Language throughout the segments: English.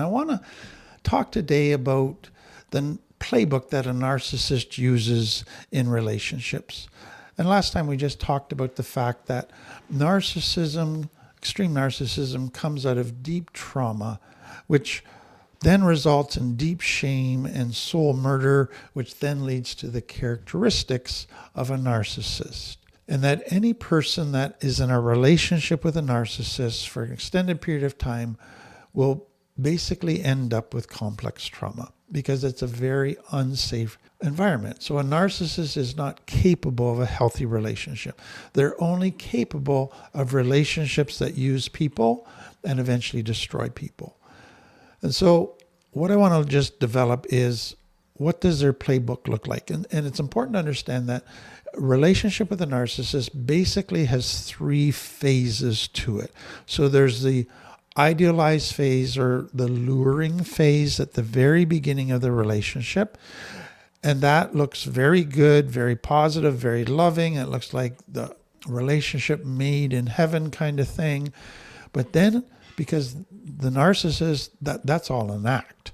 I want to talk today about the playbook that a narcissist uses in relationships. And last time we just talked about the fact that narcissism, extreme narcissism, comes out of deep trauma, which then results in deep shame and soul murder, which then leads to the characteristics of a narcissist. And that any person that is in a relationship with a narcissist for an extended period of time will basically end up with complex trauma because it's a very unsafe environment. So a narcissist is not capable of a healthy relationship. They're only capable of relationships that use people and eventually destroy people. And so what I want to just develop is, what does their playbook look like? And it's important to understand that a relationship with a narcissist basically has three phases to it. So there's the idealized phase or the luring phase at the very beginning of the relationship. And that looks very good, very positive, very loving. It looks like the relationship made in heaven kind of thing. But then, because the narcissist, that's all an act.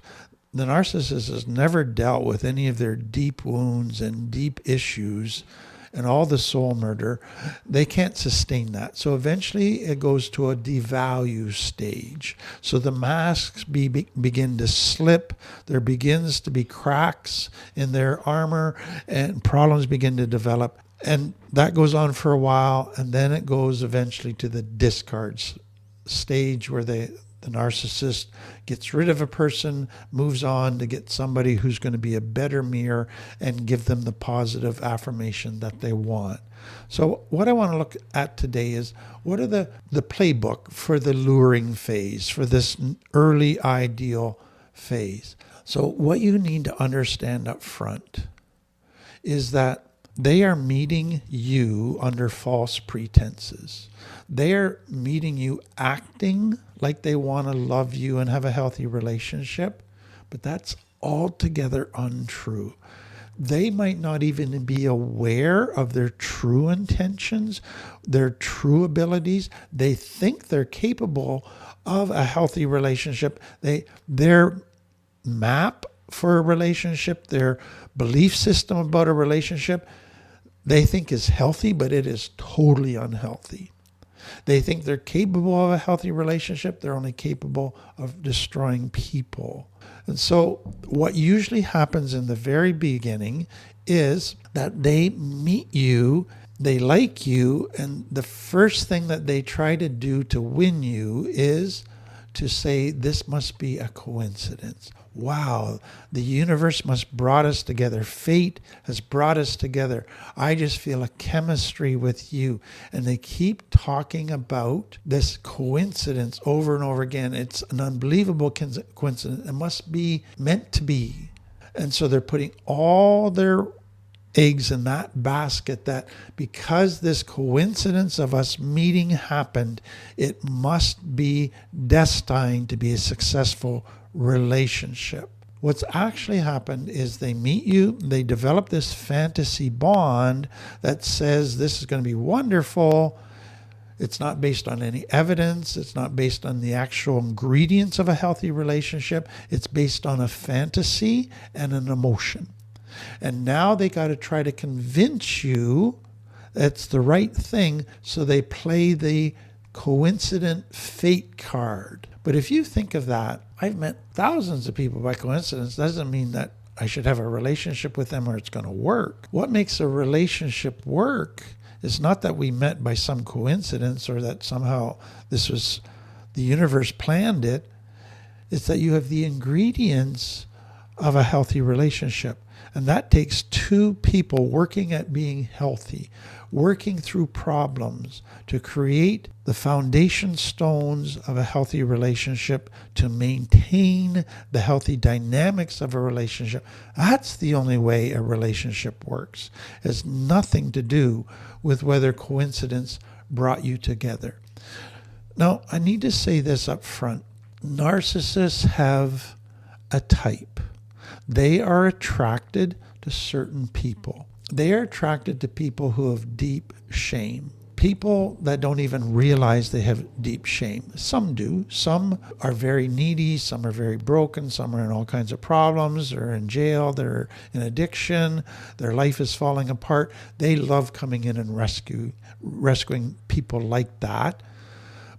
The narcissist has never dealt with any of their deep wounds and deep issues and all the soul murder. They can't sustain that. So eventually it goes to a devalue stage. So the masks begin to slip. There begins to be cracks in their armor and problems begin to develop. And that goes on for a while. And then it goes eventually to the discards stage where the narcissist gets rid of a person, moves on to get somebody who's going to be a better mirror and give them the positive affirmation that they want. So what I want to look at today is, what are the playbook for the luring phase, for this early ideal phase? So what you need to understand up front is that they are meeting you under false pretenses. They are meeting you acting like they want to love you and have a healthy relationship, but that's altogether untrue. They might not even be aware of their true intentions, their true abilities. They think they're capable of a healthy relationship. Their map for a relationship, their belief system about a relationship, they think is healthy, but it is totally unhealthy. They think they're capable of a healthy relationship. They're only capable of destroying people. And so what usually happens in the very beginning is that they meet you, they like you, and the first thing that they try to do to win you is to say, this must be a coincidence. Wow, the universe must brought us together. Fate has brought us together. I just feel a chemistry with you. And they keep talking about this coincidence over and over again. It's an unbelievable coincidence. It must be meant to be. And so they're putting all their eggs in that basket, that because this coincidence of us meeting happened, it must be destined to be a successful relationship. What's actually happened is they meet you, they develop this fantasy bond that says this is going to be wonderful. It's not based on any evidence. It's not based on the actual ingredients of a healthy relationship. It's based on a fantasy and an emotion. And now they got to try to convince you that's the right thing, so they play the coincident fate card. But if you think of that, I've met thousands of people by coincidence. Doesn't mean that I should have a relationship with them or it's going to work. What makes a relationship work is not that we met by some coincidence or that somehow this was the universe planned it. It's that you have the ingredients of a healthy relationship. And that takes two people working at being healthy, working through problems to create the foundation stones of a healthy relationship, to maintain the healthy dynamics of a relationship. That's the only way a relationship works. It has nothing to do with whether coincidence brought you together. Now, I need to say this up front. Narcissists have a type. They are attracted to certain people. They are attracted to people who have deep shame, people that don't even realize they have deep shame. Some do. Some are very needy. Some are very broken. Some are in all kinds of problems. They're in jail. They're in addiction. Their life is falling apart. They love coming in and rescuing people like that.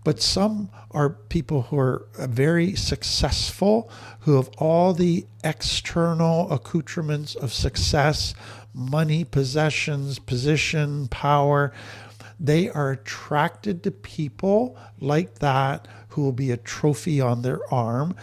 But some are people who are very successful, who have all the external accoutrements of success, money, possessions, position, power. They are attracted to people like that who will be a trophy on their arm.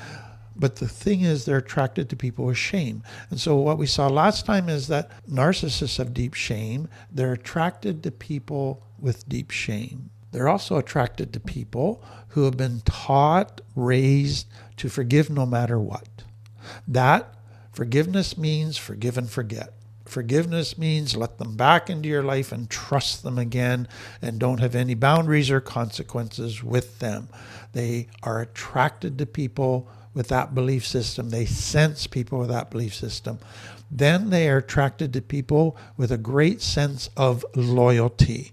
But the thing is, they're attracted to people with shame. And so what we saw last time is that narcissists have deep shame. They're attracted to people with deep shame. They're also attracted to people who have been taught, raised to forgive no matter what. That forgiveness means forgive and forget. Forgiveness means let them back into your life and trust them again and don't have any boundaries or consequences with them. They are attracted to people with that belief system. They sense people with that belief system. Then they are attracted to people with a great sense of loyalty.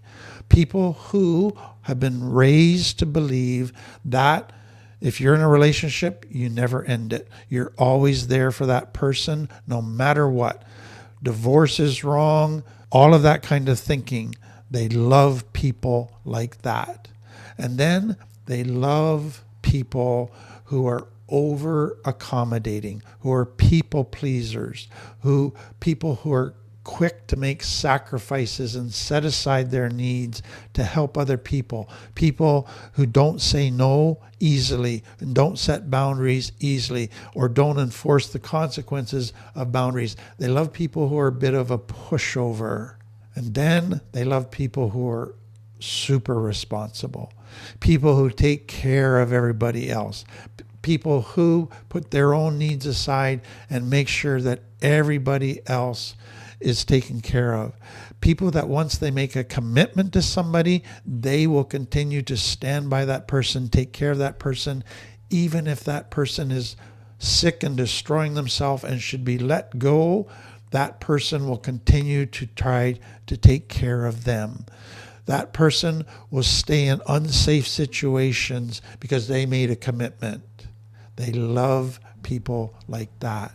People who have been raised to believe that if you're in a relationship, you never end it. You're always there for that person, no matter what. Divorce is wrong, all of that kind of thinking. They love people like that. And then they love people who are over accommodating, who are people pleasers, people who are quick to make sacrifices and set aside their needs to help other people. People who don't say no easily and don't set boundaries easily or don't enforce the consequences of boundaries. They love people who are a bit of a pushover. And then they love people who are super responsible. People who take care of everybody else. People who put their own needs aside and make sure that everybody else is taken care of. People that once they make a commitment to somebody, they will continue to stand by that person, take care of that person, even if that person is sick and destroying themselves and should be let go. That person will continue to try to take care of them. That person will stay in unsafe situations because they made a commitment. They love people like that.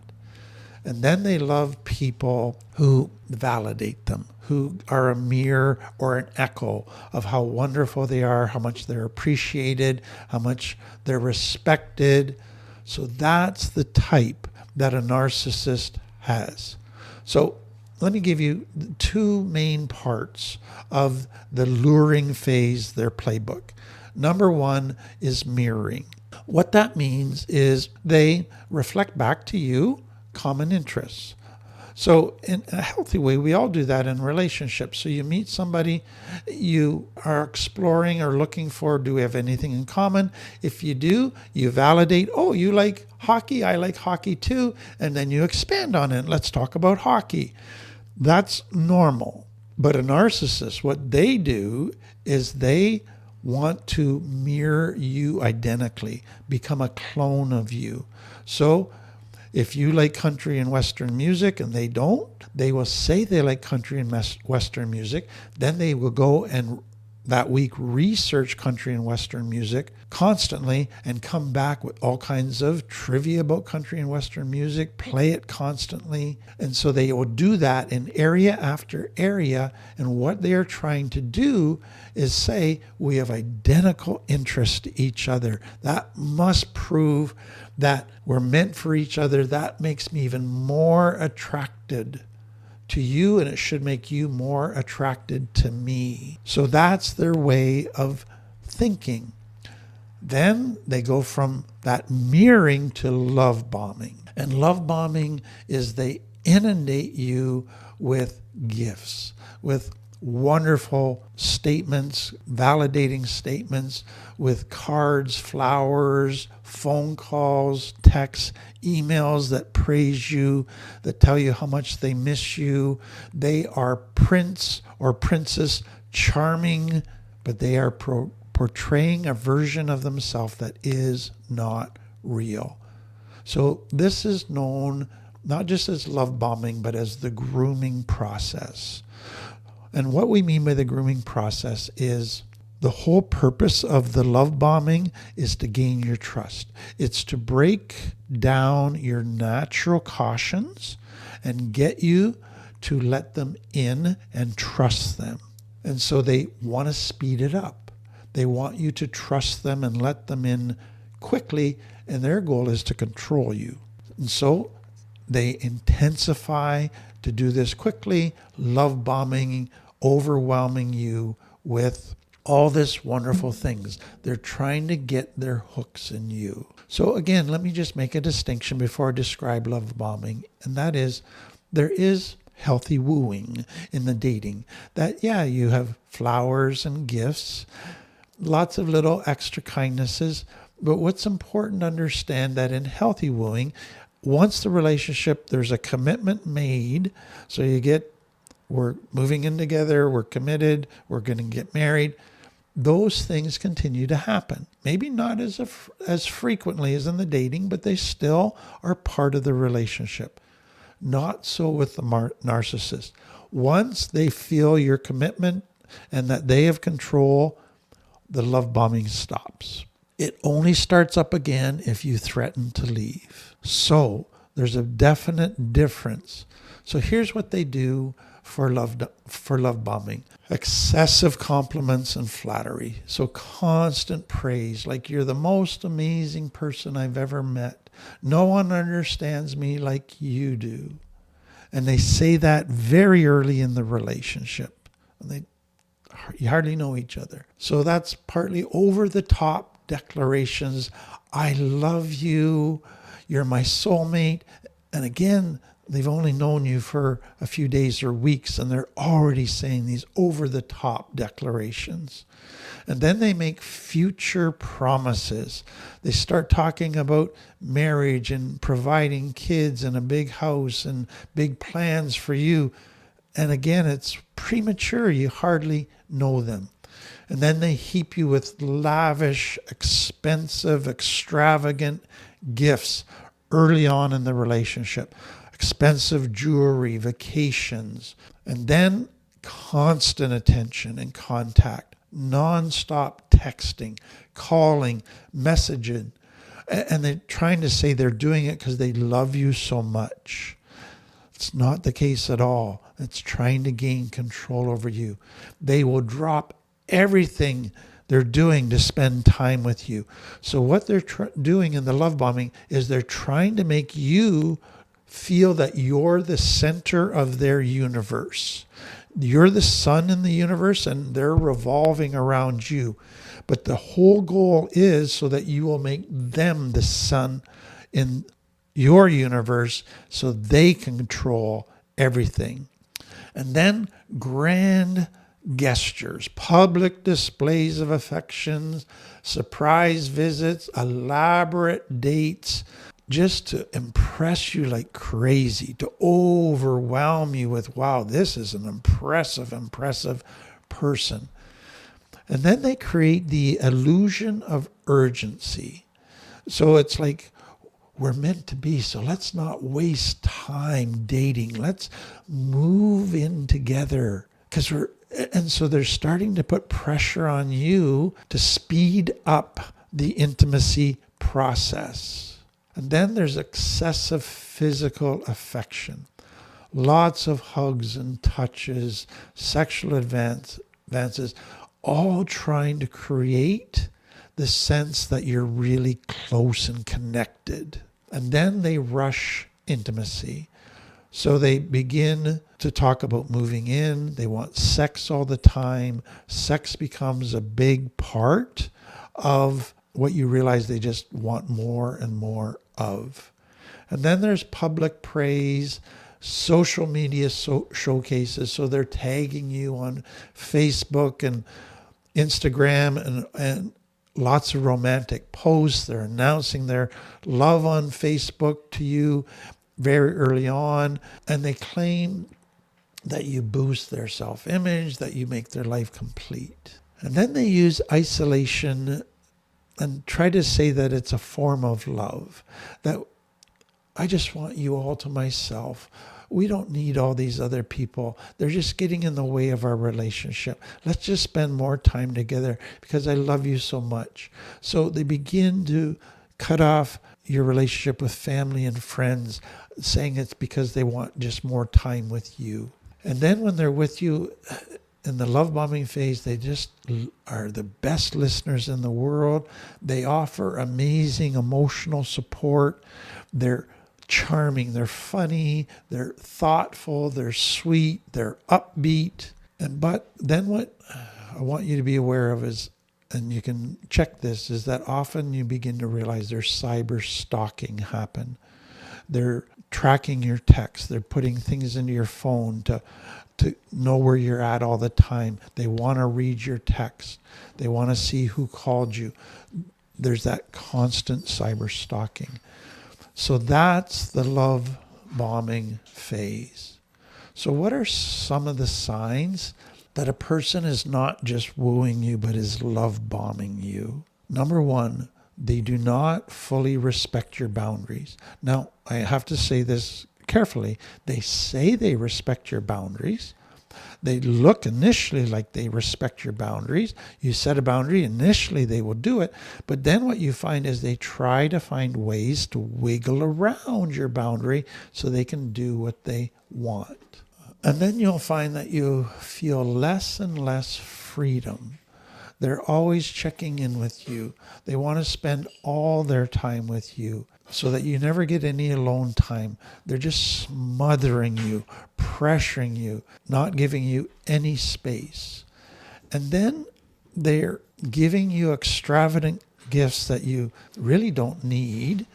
And then they love people who validate them, who are a mirror or an echo of how wonderful they are, how much they're appreciated, how much they're respected. So that's the type that a narcissist has. So let me give you two main parts of the luring phase, their playbook. Number one is mirroring. What that means is they reflect back to you common interests. So in a healthy way, we all do that in relationships. So you meet somebody, you are exploring or looking for, do we have anything in common? If you do, you validate, oh, you like hockey, I like hockey too. And then you expand on it. Let's talk about hockey. That's normal. But a narcissist, what they do is they want to mirror you identically, become a clone of you. So if you like country and Western music and they don't, they will say they like country and Western music. Then they will go and that week research country and Western music constantly and come back with all kinds of trivia about country and Western music, play it constantly. And so they will do that in area after area. And what they are trying to do is say, we have identical interests to each other. That must prove that we're meant for each other. That makes me even more attracted to you, and it should make you more attracted to me. So that's their way of thinking. Then they go from that mirroring to love bombing. And love bombing is they inundate you with gifts, with wonderful statements, validating statements, with cards, flowers, phone calls, texts, emails that praise you, that tell you how much they miss you. They are prince or princess, charming, but they are portraying a version of themselves that is not real. So this is known not just as love bombing, but as the grooming process. And what we mean by the grooming process is the whole purpose of the love bombing is to gain your trust. It's to break down your natural cautions and get you to let them in and trust them. And so they want to speed it up. They want you to trust them and let them in quickly, and their goal is to control you. And so they intensify to do this quickly, love bombing, overwhelming you with all this wonderful things. They're trying to get their hooks in you. So again, let me just make a distinction before I describe love bombing, and that is there is healthy wooing in the dating. That, yeah, you have flowers and gifts, lots of little extra kindnesses, but what's important to understand that in healthy wooing, once the relationship, there's a commitment made, so we're moving in together, we're committed, we're going to get married, those things continue to happen. Maybe not as frequently as in the dating, but they still are part of the relationship. Not so with the narcissist. Once they feel your commitment and that they have control, the love bombing stops. It only starts up again if you threaten to leave. So there's a definite difference. So here's what they do for love bombing. Excessive compliments and flattery. So constant praise, like you're the most amazing person I've ever met. No one understands me like you do. And they say that very early in the relationship. And you hardly know each other. So that's partly over the top declarations. I love you. You're my soulmate. And again, they've only known you for a few days or weeks, and they're already saying these over-the-top declarations. And then they make future promises. They start talking about marriage and providing kids and a big house and big plans for you. And again, it's premature. You hardly know them. And then they heap you with lavish, expensive, extravagant gifts early on in the relationship. Expensive jewelry, vacations, and then constant attention and contact, nonstop texting, calling, messaging. And they're trying to say they're doing it because they love you so much. It's not the case at all. It's trying to gain control over you. They will drop everything they're doing to spend time with you. So what they're doing in the love bombing is they're trying to make you feel that you're the center of their universe. You're the sun in the universe and they're revolving around you. But the whole goal is so that you will make them the sun in your universe so they can control everything. And then grand gestures, public displays of affections, surprise visits, elaborate dates, just to impress you like crazy, to overwhelm you with, wow, this is an impressive person. And then they create the illusion of urgency. So it's like, we're meant to be, so let's not waste time dating. Let's move in together. And so they're starting to put pressure on you to speed up the intimacy process. And then there's excessive physical affection. Lots of hugs and touches, sexual advances, all trying to create the sense that you're really close and connected. And then they rush intimacy. So they begin to talk about moving in. They want sex all the time. Sex becomes a big part of what you realize they just want more and more of. And then there's public praise, social media showcases. So they're tagging you on Facebook and Instagram and lots of romantic posts. They're announcing their love on Facebook to you very early on. And they claim that you boost their self-image, that you make their life complete. And then they use isolation and try to say that it's a form of love, that I just want you all to myself. We don't need all these other people. They're just getting in the way of our relationship. Let's just spend more time together because I love you so much. So they begin to cut off your relationship with family and friends, saying it's because they want just more time with you. And then when they're with you in the love bombing phase, they just are the best listeners in the world. They offer amazing emotional support. They're charming, they're funny, they're thoughtful, they're sweet, they're upbeat. But then what I want you to be aware of is, and you can check this, is that often you begin to realize there's cyber stalking happen. They're tracking your texts. They're putting things into your phone to know where you're at all the time. They want to read your text. They want to see who called you. There's that constant cyber stalking. So that's the love bombing phase. So what are some of the signs that a person is not just wooing you, but is love bombing you? Number one, they do not fully respect your boundaries. Now, I have to say this carefully. They say they respect your boundaries. They look initially like they respect your boundaries. You set a boundary, initially they will do it. But then what you find is they try to find ways to wiggle around your boundary so they can do what they want. And then you'll find that you feel less and less freedom. They're always checking in with you. They want to spend all their time with you so that you never get any alone time. They're just smothering you, pressuring you, not giving you any space. And then they're giving you extravagant gifts that you really don't need.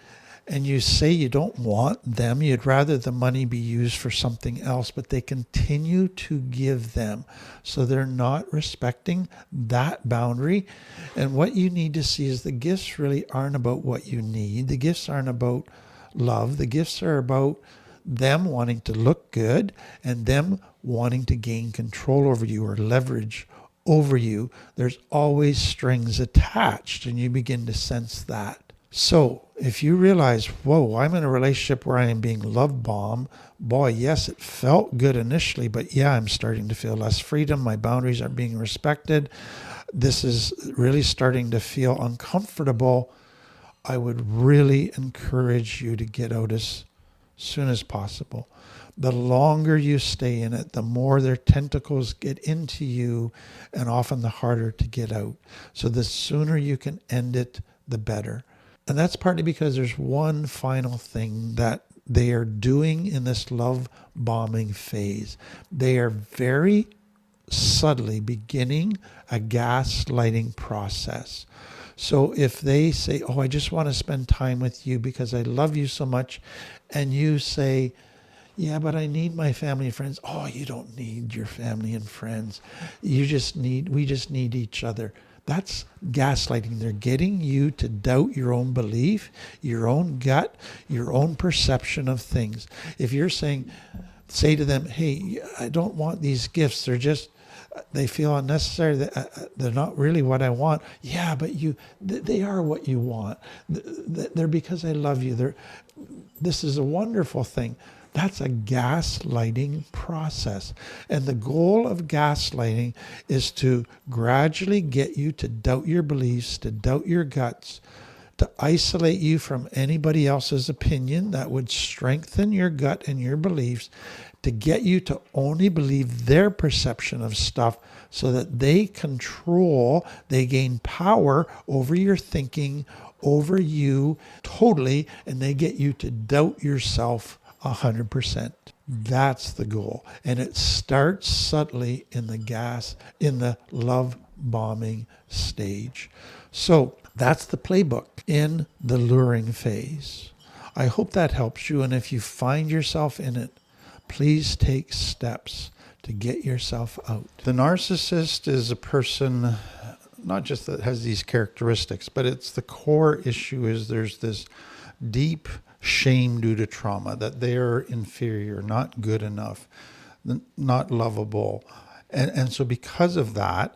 And you say you don't want them, you'd rather the money be used for something else, but they continue to give them. So they're not respecting that boundary. And what you need to see is the gifts really aren't about what you need. The gifts aren't about love. The gifts are about them wanting to look good and them wanting to gain control over you or leverage over you. There's always strings attached, and you begin to sense that. So if you realize, whoa, I'm in a relationship where I am being love bombed, boy, yes, it felt good initially, but yeah, I'm starting to feel less freedom. My boundaries aren't being respected. This is really starting to feel uncomfortable. I would really encourage you to get out as soon as possible. The longer you stay in it, the more their tentacles get into you, and often the harder to get out. So the sooner you can end it, the better. And that's partly because there's one final thing that they are doing in this love bombing phase. They are very subtly beginning a gaslighting process. So if they say, oh, I just want to spend time with you because I love you so much, and you say, yeah, but I need my family and friends. Oh, you don't need your family and friends. We just need each other. That's gaslighting. They're getting you to doubt your own belief, your own gut, your own perception of things. If you're say to them, hey, I don't want these gifts. They feel unnecessary. They're not really what I want. Yeah, but they are what you want. They're because I love you. This is a wonderful thing. That's a gaslighting process. And the goal of gaslighting is to gradually get you to doubt your beliefs, to doubt your guts, to isolate you from anybody else's opinion that would strengthen your gut and your beliefs, to get you to only believe their perception of stuff so that they gain power over your thinking, over you totally, and they get you to doubt yourself 100%. That's the goal. And it starts subtly in the love bombing stage. So that's the playbook in the luring phase. I hope that helps you. And if you find yourself in it, please take steps to get yourself out. The narcissist is a person not just that has these characteristics, but it's the core issue is there's this deep shame due to trauma, that they're inferior, not good enough, not lovable. And so because of that,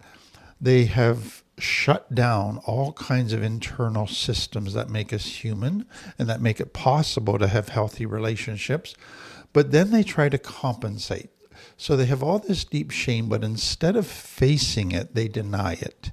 they have shut down all kinds of internal systems that make us human and that make it possible to have healthy relationships. But then they try to compensate. So they have all this deep shame, but instead of facing it, they deny it.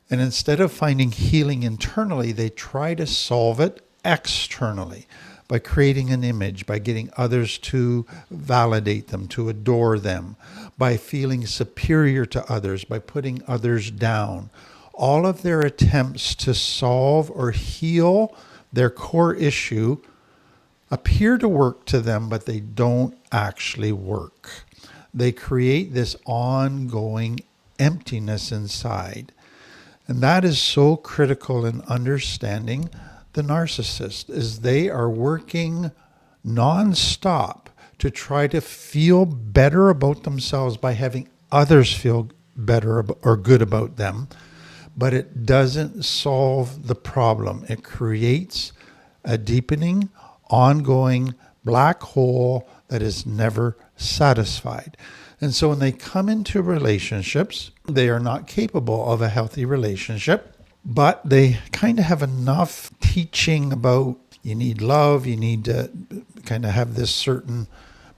And instead of finding healing internally, they try to solve it externally by creating an image, by getting others to validate them, to adore them, by feeling superior to others, by putting others down. All of their attempts to solve or heal their core issue appear to work to them, but they don't actually work. They create this ongoing emptiness inside. And that is so critical in understanding the narcissist, is they are working nonstop to try to feel better about themselves by having others feel better or good about them. But it doesn't solve the problem. It creates a deepening, ongoing black hole that is never satisfied. And so when they come into relationships, they are not capable of a healthy relationship, but they kind of have enough teaching about you need love, you need to kind of have this certain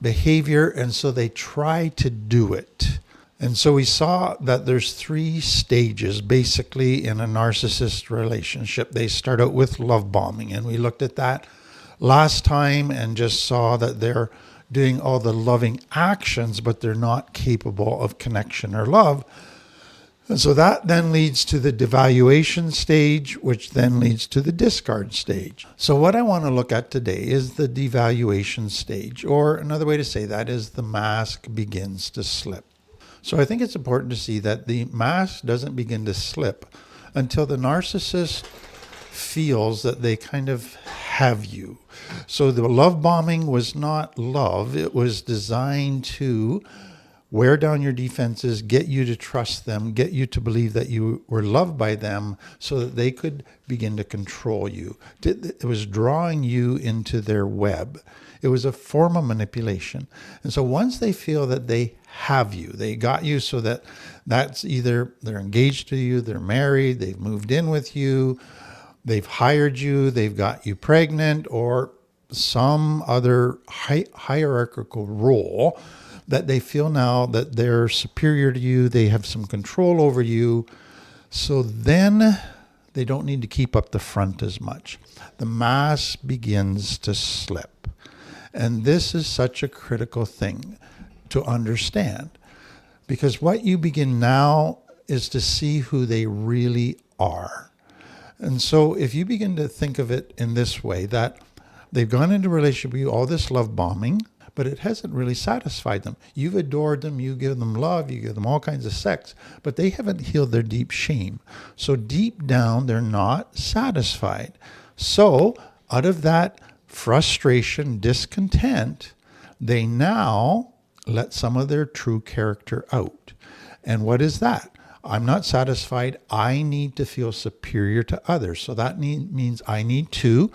behavior, and so they try to do it. And so we saw that there's 3 stages basically in a narcissist relationship. They start out with love bombing, and we looked at that last time and just saw that they're doing all the loving actions, but they're not capable of connection or love. And so that then leads to the devaluation stage, which then leads to the discard stage. So what I want to look at today is the devaluation stage, or another way to say that is the mask begins to slip. So I think it's important to see that the mask doesn't begin to slip until the narcissist feels that they kind of have you. So the love bombing was not love. It was designed to wear down your defenses, get you to trust them, get you to believe that you were loved by them so that they could begin to control you. It was drawing you into their web. It was a form of manipulation. And so once they feel that they have you, they got you, so that that's either they're engaged to you, they're married, they've moved in with you, they've hired you, they've got you pregnant, or some other hierarchical role that they feel now that they're superior to you, they have some control over you. So then they don't need to keep up the front as much. The mask begins to slip. And this is such a critical thing to understand, because what you begin now is to see who they really are. And so if you begin to think of it in this way, that they've gone into a relationship with you, all this love bombing, but it hasn't really satisfied them. You've adored them, you give them love, you give them all kinds of sex, but they haven't healed their deep shame. So deep down, they're not satisfied. So out of that frustration, discontent, they now let some of their true character out. And what is that? I'm not satisfied. I need to feel superior to others. So that means I need to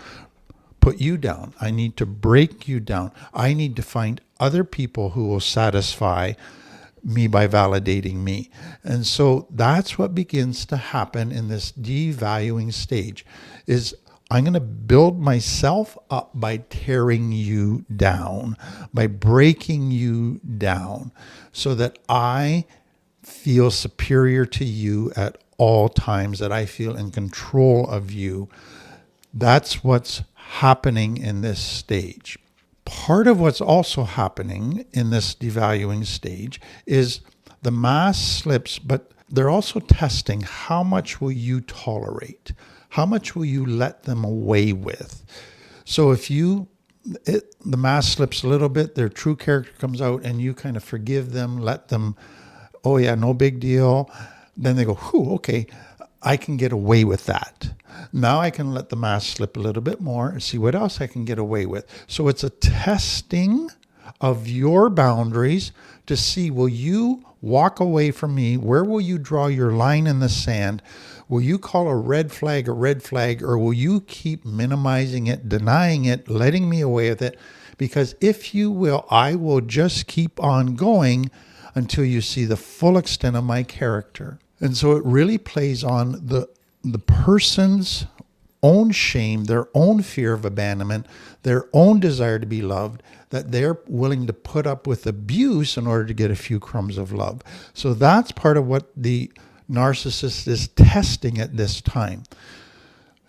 put you down. I need to break you down. I need to find other people who will satisfy me by validating me. And so that's what begins to happen in this devaluing stage, is I'm going to build myself up by tearing you down, by breaking you down, so that I feel superior to you at all times, that I feel in control of you. That's what's happening in this stage. Part of what's also happening in this devaluing stage is the mask slips, but they're also testing how much will you tolerate? How much will you let them away with? So if the mask slips a little bit, their true character comes out, and you kind of forgive them, let them, oh yeah, no big deal. Then they go, whew, okay, I can get away with that. Now I can let the mask slip a little bit more and see what else I can get away with. So it's a testing of your boundaries to see, will you walk away from me? Where will you draw your line in the sand? Will you call a red flag, or will you keep minimizing it, denying it, letting me away with it? Because if you will, I will just keep on going until you see the full extent of my character. And so it really plays on the person's own shame, their own fear of abandonment, their own desire to be loved, that they're willing to put up with abuse in order to get a few crumbs of love. So that's part of what the narcissist is testing at this time.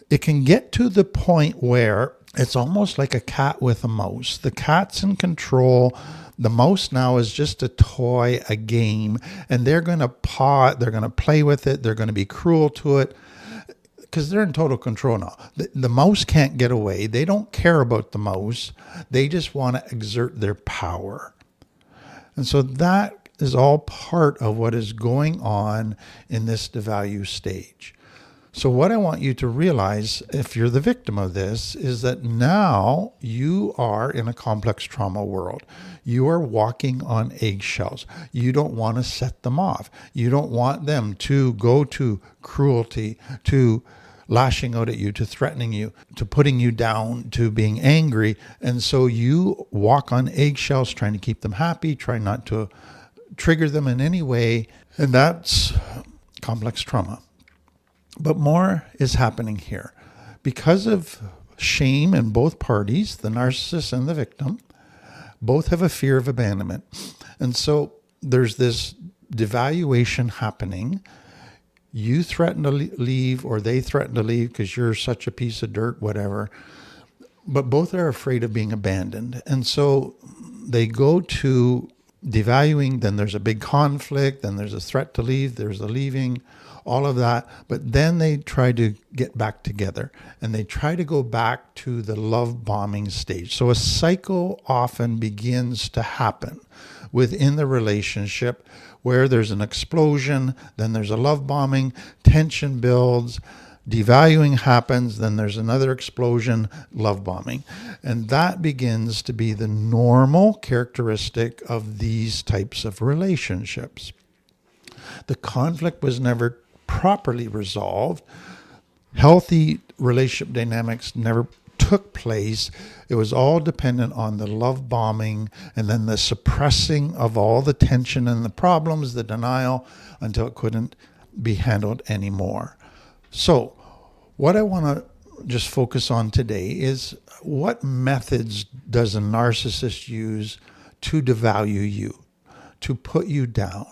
It can get to the point where it's almost like a cat with a mouse. The cat's in control. The mouse now is just a toy, a game, and they're going to paw it, they're going to play with it, they're going to be cruel to it, because they're in total control now. The mouse can't get away. They don't care about the mouse. They just want to exert their power. And so that is all part of what is going on in this devalue stage. So what I want you to realize, if you're the victim of this, is that now you are in a complex trauma world. You are walking on eggshells. You don't want to set them off. You don't want them to go to cruelty, to lashing out at you, to threatening you, to putting you down, to being angry. And so you walk on eggshells trying to keep them happy, trying not to trigger them in any way. And that's complex trauma. But more is happening here. Because of shame in both parties, the narcissist and the victim, both have a fear of abandonment. And so there's this devaluation happening. You threaten to leave, or they threaten to leave because you're such a piece of dirt, whatever. But both are afraid of being abandoned. And so they go to devaluing, then there's a big conflict, then there's a threat to leave, there's a leaving, all of that. But then they try to get back together, and they try to go back to the love bombing stage. So a cycle often begins to happen within the relationship where there's an explosion, then there's a love bombing, tension builds, devaluing happens, then there's another explosion, love bombing. And that begins to be the normal characteristic of these types of relationships. The conflict was never properly resolved. Healthy relationship dynamics never took place. It was all dependent on the love bombing and then the suppressing of all the tension and the problems, the denial, until it couldn't be handled anymore. So what I want to just focus on today is, what methods does a narcissist use to devalue you, to put you down?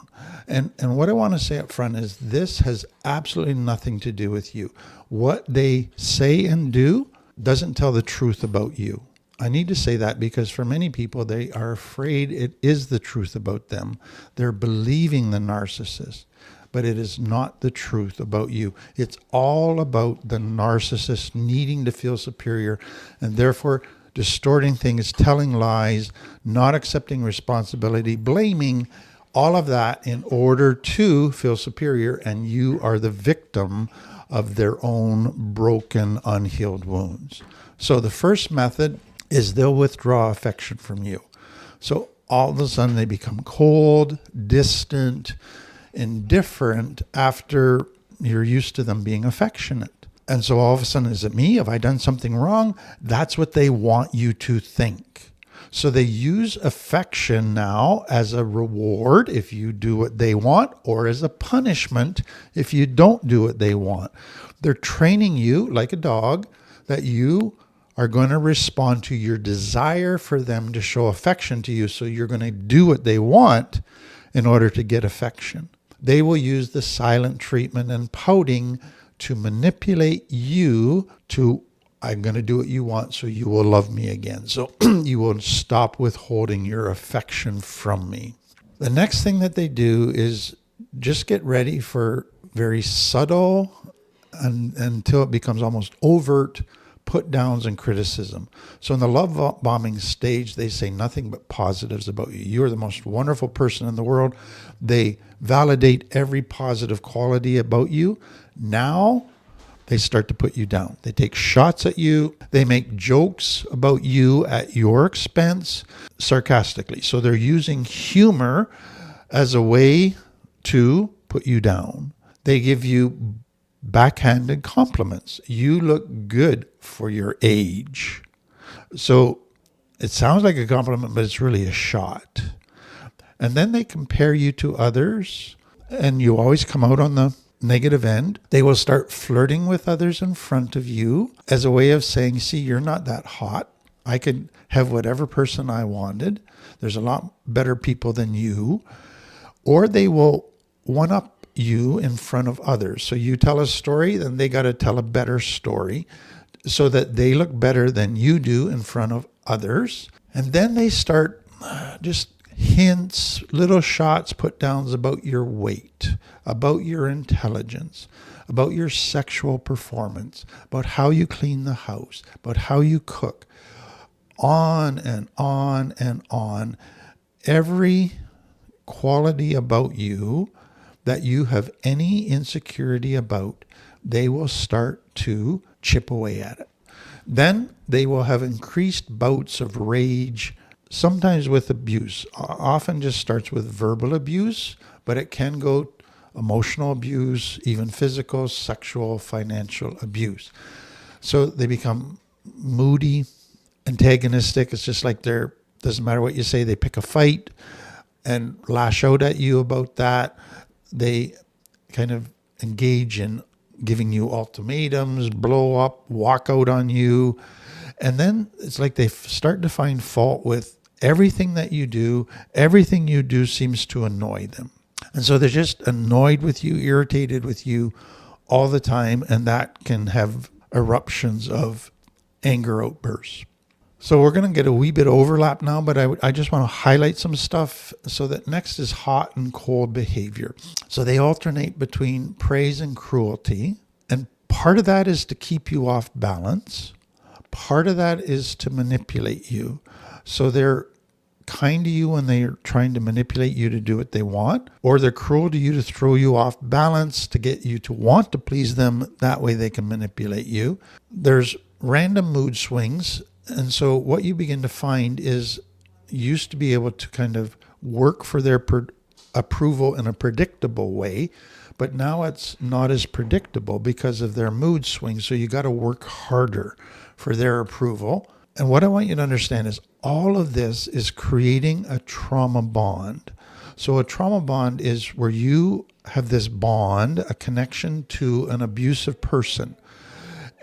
And what I want to say up front is, this has absolutely nothing to do with you. What they say and do doesn't tell the truth about you. I need to say that because for many people, they are afraid it is the truth about them. They're believing the narcissist, but it is not the truth about you. It's all about the narcissist needing to feel superior and therefore distorting things, telling lies, not accepting responsibility, blaming, all of that in order to feel superior, and you are the victim of their own broken, unhealed wounds. So the first method is they'll withdraw affection from you. So all of a sudden they become cold, distant, indifferent after you're used to them being affectionate. And so all of a sudden, is it me? Have I done something wrong? That's what they want you to think. So they use affection now as a reward if you do what they want, or as a punishment if you don't do what they want. They're training you like a dog that you are going to respond to your desire for them to show affection to you. So you're going to do what they want in order to get affection. They will use the silent treatment and pouting to manipulate you to, I'm going to do what you want so you will love me again. So you will stop withholding your affection from me. The next thing that they do is just get ready for very subtle and until it becomes almost overt put downs and criticism. So in the love bombing stage, they say nothing but positives about you. You're the most wonderful person in the world. They validate every positive quality about you. Now they start to put you down. They take shots at you. They make jokes about you at your expense, sarcastically. So they're using humor as a way to put you down. They give you backhanded compliments. You look good for your age. So it sounds like a compliment, but it's really a shot. And then they compare you to others, and you always come out on the negative end. They will start flirting with others in front of you as a way of saying, see, you're not that hot. I could have whatever person I wanted. There's a lot better people than you. Or they will one-up you in front of others. So you tell a story, then they got to tell a better story so that they look better than you do in front of others. And then they start just hints, little shots, put downs about your weight, about your intelligence, about your sexual performance, about how you clean the house, about how you cook, on and on and on. Every quality about you that you have any insecurity about, they will start to chip away at it. Then they will have increased bouts of rage, sometimes with abuse. Often just starts with verbal abuse, but it can go emotional abuse, even physical, sexual, financial abuse. So they become moody, antagonistic. It's just like doesn't matter what you say, they pick a fight and lash out at you about that. They kind of engage in giving you ultimatums, blow up, walk out on you. And then it's like they start to find fault with everything that you do. Everything you do seems to annoy them. And so they're just annoyed with you, irritated with you all the time. And that can have eruptions of anger outbursts. So we're going to get a wee bit overlap now, but I just want to highlight some stuff. So that next is hot and cold behavior. So they alternate between praise and cruelty. And part of that is to keep you off balance. Part of that is to manipulate you. So they're kind to you when they're trying to manipulate you to do what they want, or they're cruel to you to throw you off balance to get you to want to please them. That way they can manipulate you. There's random mood swings. And so what you begin to find is you used to be able to kind of work for their approval in a predictable way, but now it's not as predictable because of their mood swings. So you got to work harder for their approval. And what I want you to understand is all of this is creating a trauma bond. So a trauma bond is where you have this bond, a connection to an abusive person.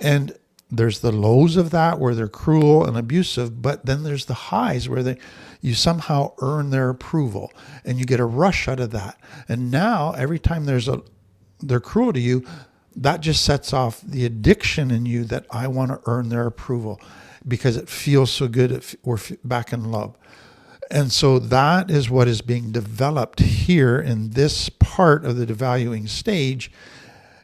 And there's the lows of that where they're cruel and abusive, but then there's the highs where you somehow earn their approval and you get a rush out of that. And now every time they're cruel to you, that just sets off the addiction in you that I want to earn their approval because it feels so good. We're back in love. And so that is what is being developed here in this part of the devaluing stage.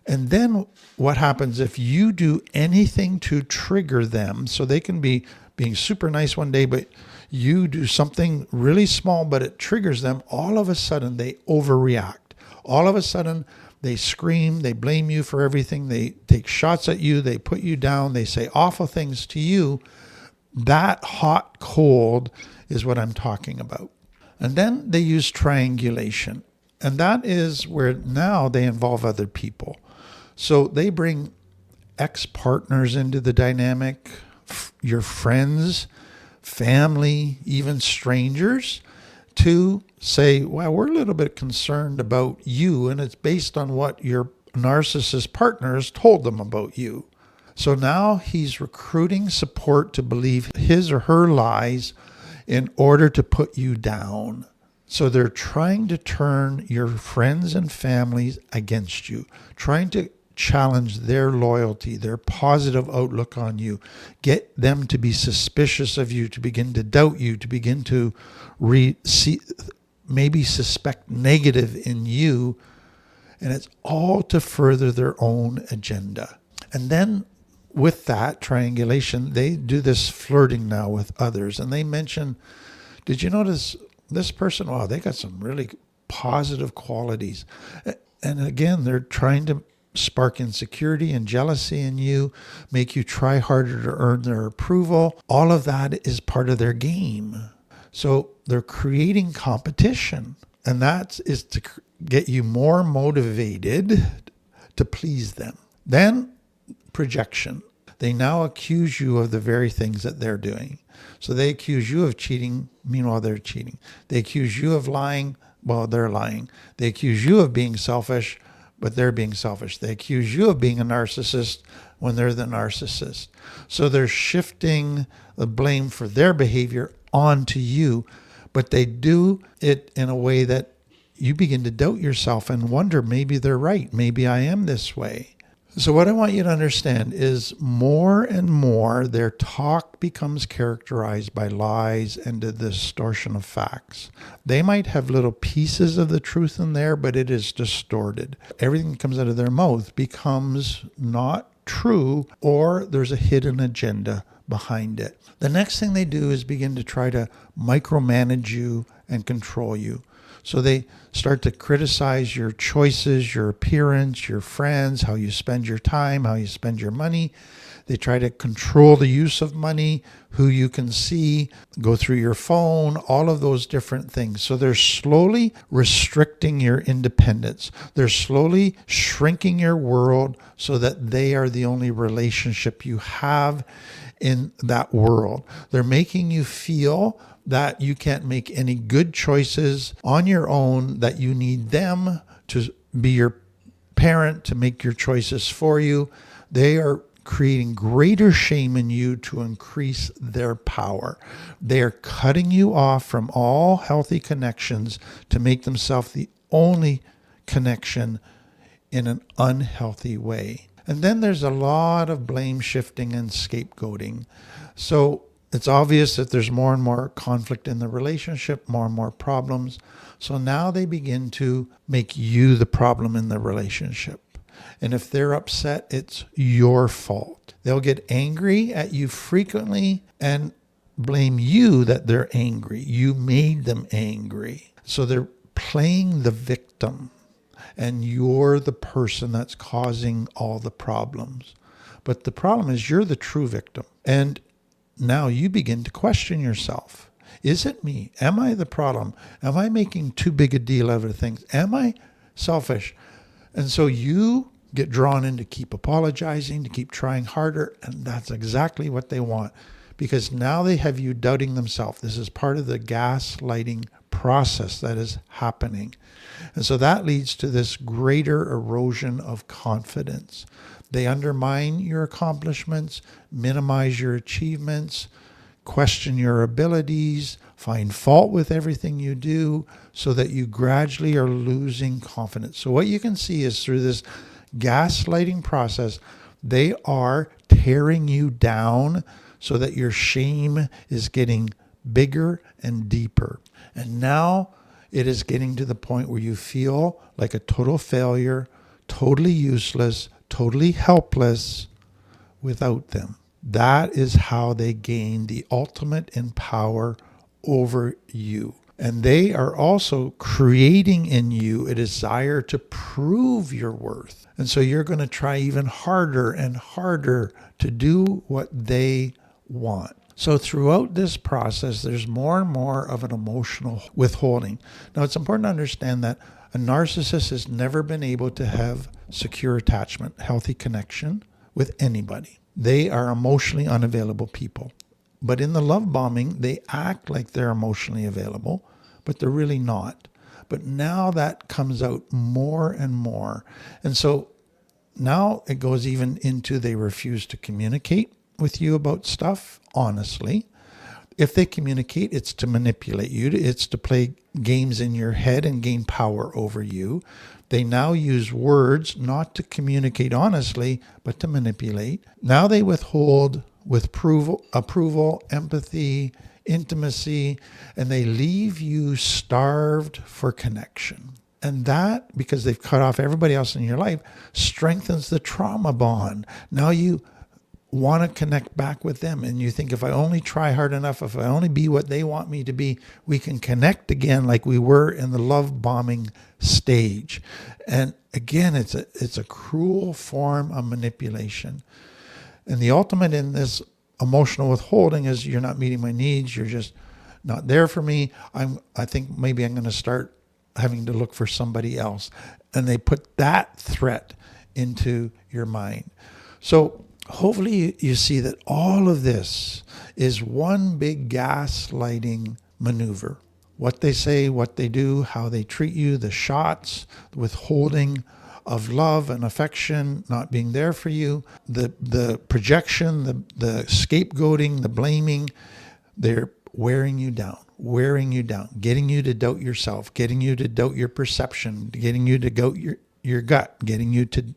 And then what happens if you do anything to trigger them? So they can be being super nice one day, but you do something really small, but it triggers them. All of a sudden they overreact. All of a sudden they scream, they blame you for everything. They take shots at you. They put you down. They say awful things to you. That hot, cold is what I'm talking about. And then they use triangulation. And that is where now they involve other people. So they bring ex-partners into the dynamic, your friends, family, even strangers, to say, well, we're a little bit concerned about you, and it's based on what your narcissist partners told them about you. So now he's recruiting support to believe his or her lies in order to put you down. So they're trying to turn your friends and families against you, trying to challenge their loyalty, their positive outlook on you, get them to be suspicious of you, to begin to doubt you, to begin to maybe suspect negative in you. And it's all to further their own agenda. And then with that triangulation, they do this flirting now with others. And they mention, did you notice this person? Wow, they got some really positive qualities. And again, they're trying to spark insecurity and jealousy in you, make you try harder to earn their approval. All of that is part of their game. So they're creating competition, and that is to get you more motivated to please them. Then projection. They now accuse you of the very things that they're doing. So they accuse you of cheating, meanwhile they're cheating. They accuse you of lying, well, they're lying. They accuse you of being selfish, but they're being selfish. They accuse you of being a narcissist when they're the narcissist. So they're shifting the blame for their behavior onto you, but they do it in a way that you begin to doubt yourself and wonder, maybe they're right. Maybe I am this way. So what I want you to understand is more and more their talk becomes characterized by lies and the distortion of facts. They might have little pieces of the truth in there, but it is distorted. Everything that comes out of their mouth becomes not true, or there's a hidden agenda behind it. The next thing they do is begin to try to micromanage you and control you. So they start to criticize your choices, your appearance, your friends, how you spend your time, how you spend your money. They try to control the use of money, who you can see, go through your phone, all of those different things. So they're slowly restricting your independence. They're slowly shrinking your world so that they are the only relationship you have in that world. They're making you feel that you can't make any good choices on your own, that you need them to be your parent, to make your choices for you. They are creating greater shame in you to increase their power. They are cutting you off from all healthy connections to make themselves the only connection in an unhealthy way. And then there's a lot of blame shifting and scapegoating. So it's obvious that there's more and more conflict in the relationship, more and more problems. So now they begin to make you the problem in the relationship. And if they're upset, it's your fault. They'll get angry at you frequently and blame you that they're angry. You made them angry. So they're playing the victim, and you're the person that's causing all the problems. But the problem is you're the true victim. And now you begin to question yourself. Is it me? Am I the problem? Am I making too big a deal out of things? Am I selfish? And so you get drawn in to keep apologizing, to keep trying harder, and that's exactly what they want, because now they have you doubting themselves. This is part of the gaslighting process that is happening. And so that leads to this greater erosion of confidence. They undermine your accomplishments, minimize your achievements, question your abilities, find fault with everything you do, so that you gradually are losing confidence. So what you can see is through this gaslighting process, they are tearing you down so that your shame is getting bigger and deeper. And now it is getting to the point where you feel like a total failure, totally useless, totally helpless without them. That is how they gain the ultimate in power over you. And they are also creating in you a desire to prove your worth. And so you're going to try even harder and harder to do what they want. So throughout this process, there's more and more of an emotional withholding. Now, it's important to understand that a narcissist has never been able to have secure attachment, healthy connection with anybody. They are emotionally unavailable people. But in the love bombing, they act like they're emotionally available, but they're really not. But now that comes out more and more. And so now it goes even into they refuse to communicate with you about stuff, honestly. If they communicate, it's to manipulate you. It's to play games in your head and gain power over you. They now use words not to communicate honestly, but to manipulate. Now they withhold with approval, empathy, intimacy, and they leave you starved for connection. And that, because they've cut off everybody else in your life, strengthens the trauma bond. Now you want to connect back with them. And you think, if I only try hard enough, if I only be what they want me to be, we can connect again like we were in the love bombing stage. And again, it's a cruel form of manipulation. And the ultimate in this emotional withholding is you're not meeting my needs. You're just not there for me. I think maybe I'm going to start having to look for somebody else. And they put that threat into your mind. So hopefully you see that all of this is one big gaslighting maneuver. What they say, what they do, how they treat you, the shots, the withholding of love and affection not being there for you, the projection, the scapegoating, the blaming, they're wearing you down, getting you to doubt yourself, getting you to doubt your perception, getting you to doubt your gut, getting you to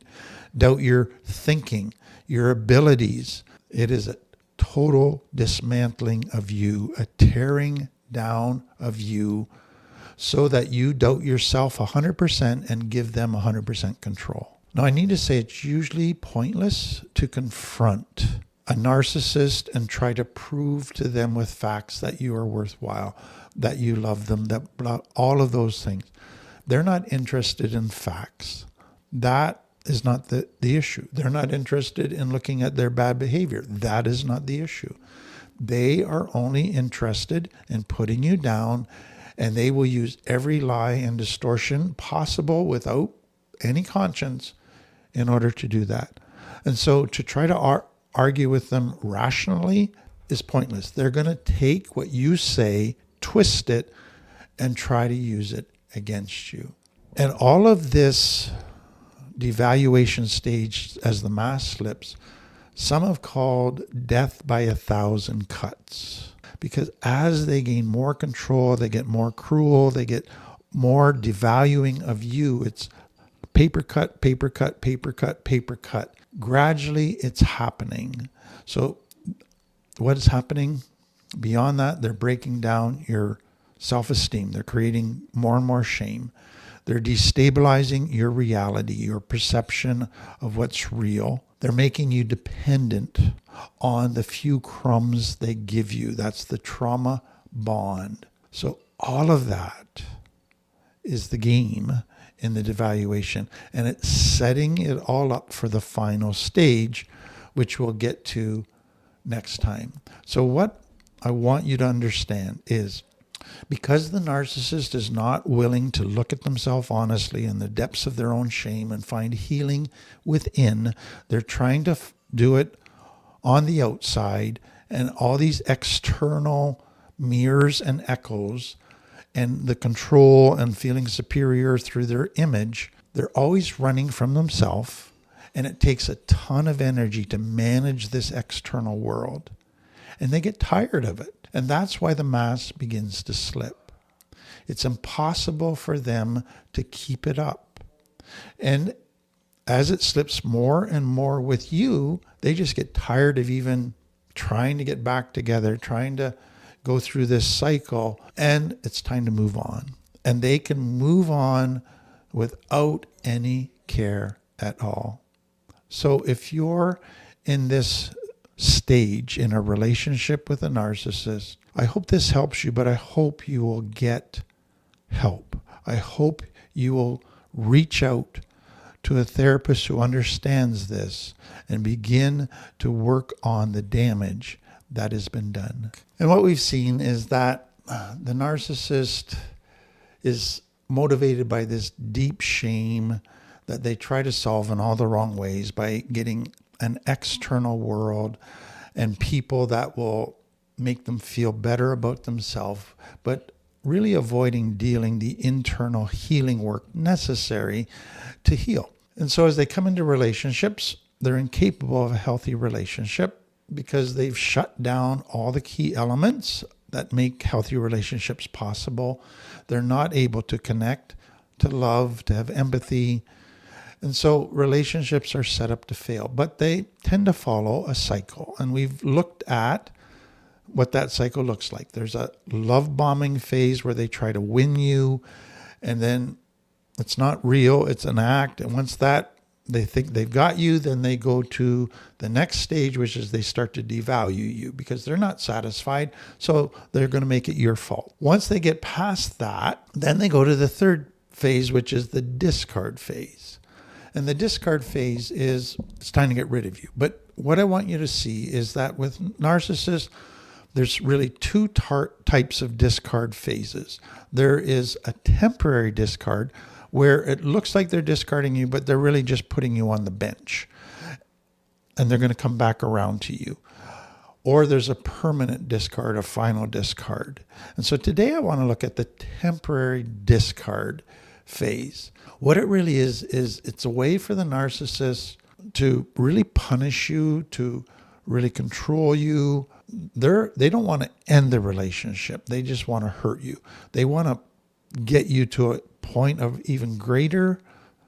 doubt your thinking, your abilities. It is a total dismantling of you, a tearing down of you, so that you doubt yourself 100% and give them 100% control. Now, I need to say it's usually pointless to confront a narcissist and try to prove to them with facts that you are worthwhile, that you love them, that all of those things. They're not interested in facts. That is not the issue. They're not interested in looking at their bad behavior. That is not the issue. They are only interested in putting you down, and they will use every lie and distortion possible without any conscience in order to do that. And so to try to argue with them rationally is pointless. They're going to take what you say, twist it, and try to use it against you. And all of this devaluation stage, as the mask slips, some have called death by 1,000 cuts. Because as they gain more control, they get more cruel, they get more devaluing of you. It's paper cut, paper cut, paper cut, paper cut. Gradually, it's happening. So what is happening? Beyond that, they're breaking down your self-esteem. They're creating more and more shame. They're destabilizing your reality, your perception of what's real. They're making you dependent on the few crumbs they give you. That's the trauma bond. So all of that is the game in the devaluation, and it's setting it all up for the final stage, which we'll get to next time. So what I want you to understand is, because the narcissist is not willing to look at themselves honestly in the depths of their own shame and find healing within, they're trying to do it on the outside, and all these external mirrors and echoes and the control and feeling superior through their image, they're always running from themselves, and it takes a ton of energy to manage this external world. And they get tired of it. And that's why the mask begins to slip. It's impossible for them to keep it up. And as it slips more and more with you, they just get tired of even trying to get back together, trying to go through this cycle, and it's time to move on. And they can move on without any care at all. So if you're in this stage in a relationship with a narcissist, I hope this helps you, but I hope you will get help. I hope you will reach out to a therapist who understands this and begin to work on the damage that has been done. And what we've seen is that the narcissist is motivated by this deep shame that they try to solve in all the wrong ways by getting an external world and people that will make them feel better about themselves, but really avoiding dealing the internal healing work necessary to heal. And so as they come into relationships, they're incapable of a healthy relationship because they've shut down all the key elements that make healthy relationships possible. They're not able to connect, to love, to have empathy. And so relationships are set up to fail, but they tend to follow a cycle. And we've looked at what that cycle looks like. There's a love bombing phase where they try to win you, and then it's not real, it's an act. And once that they think they've got you, then they go to the next stage, which is they start to devalue you because they're not satisfied. So they're going to make it your fault. Once they get past that, then they go to the third phase, which is the discard phase. And the discard phase is it's time to get rid of you. But what I want you to see is that with narcissists, there's really two types of discard phases. There is a temporary discard where it looks like they're discarding you, but they're really just putting you on the bench. And they're going to come back around to you. Or there's a permanent discard, a final discard. And so today I want to look at the temporary discard phase. What it really is it's a way for the narcissist to really punish you, to really control you. They don't want to end the relationship. They just want to hurt you. They want to get you to a point of even greater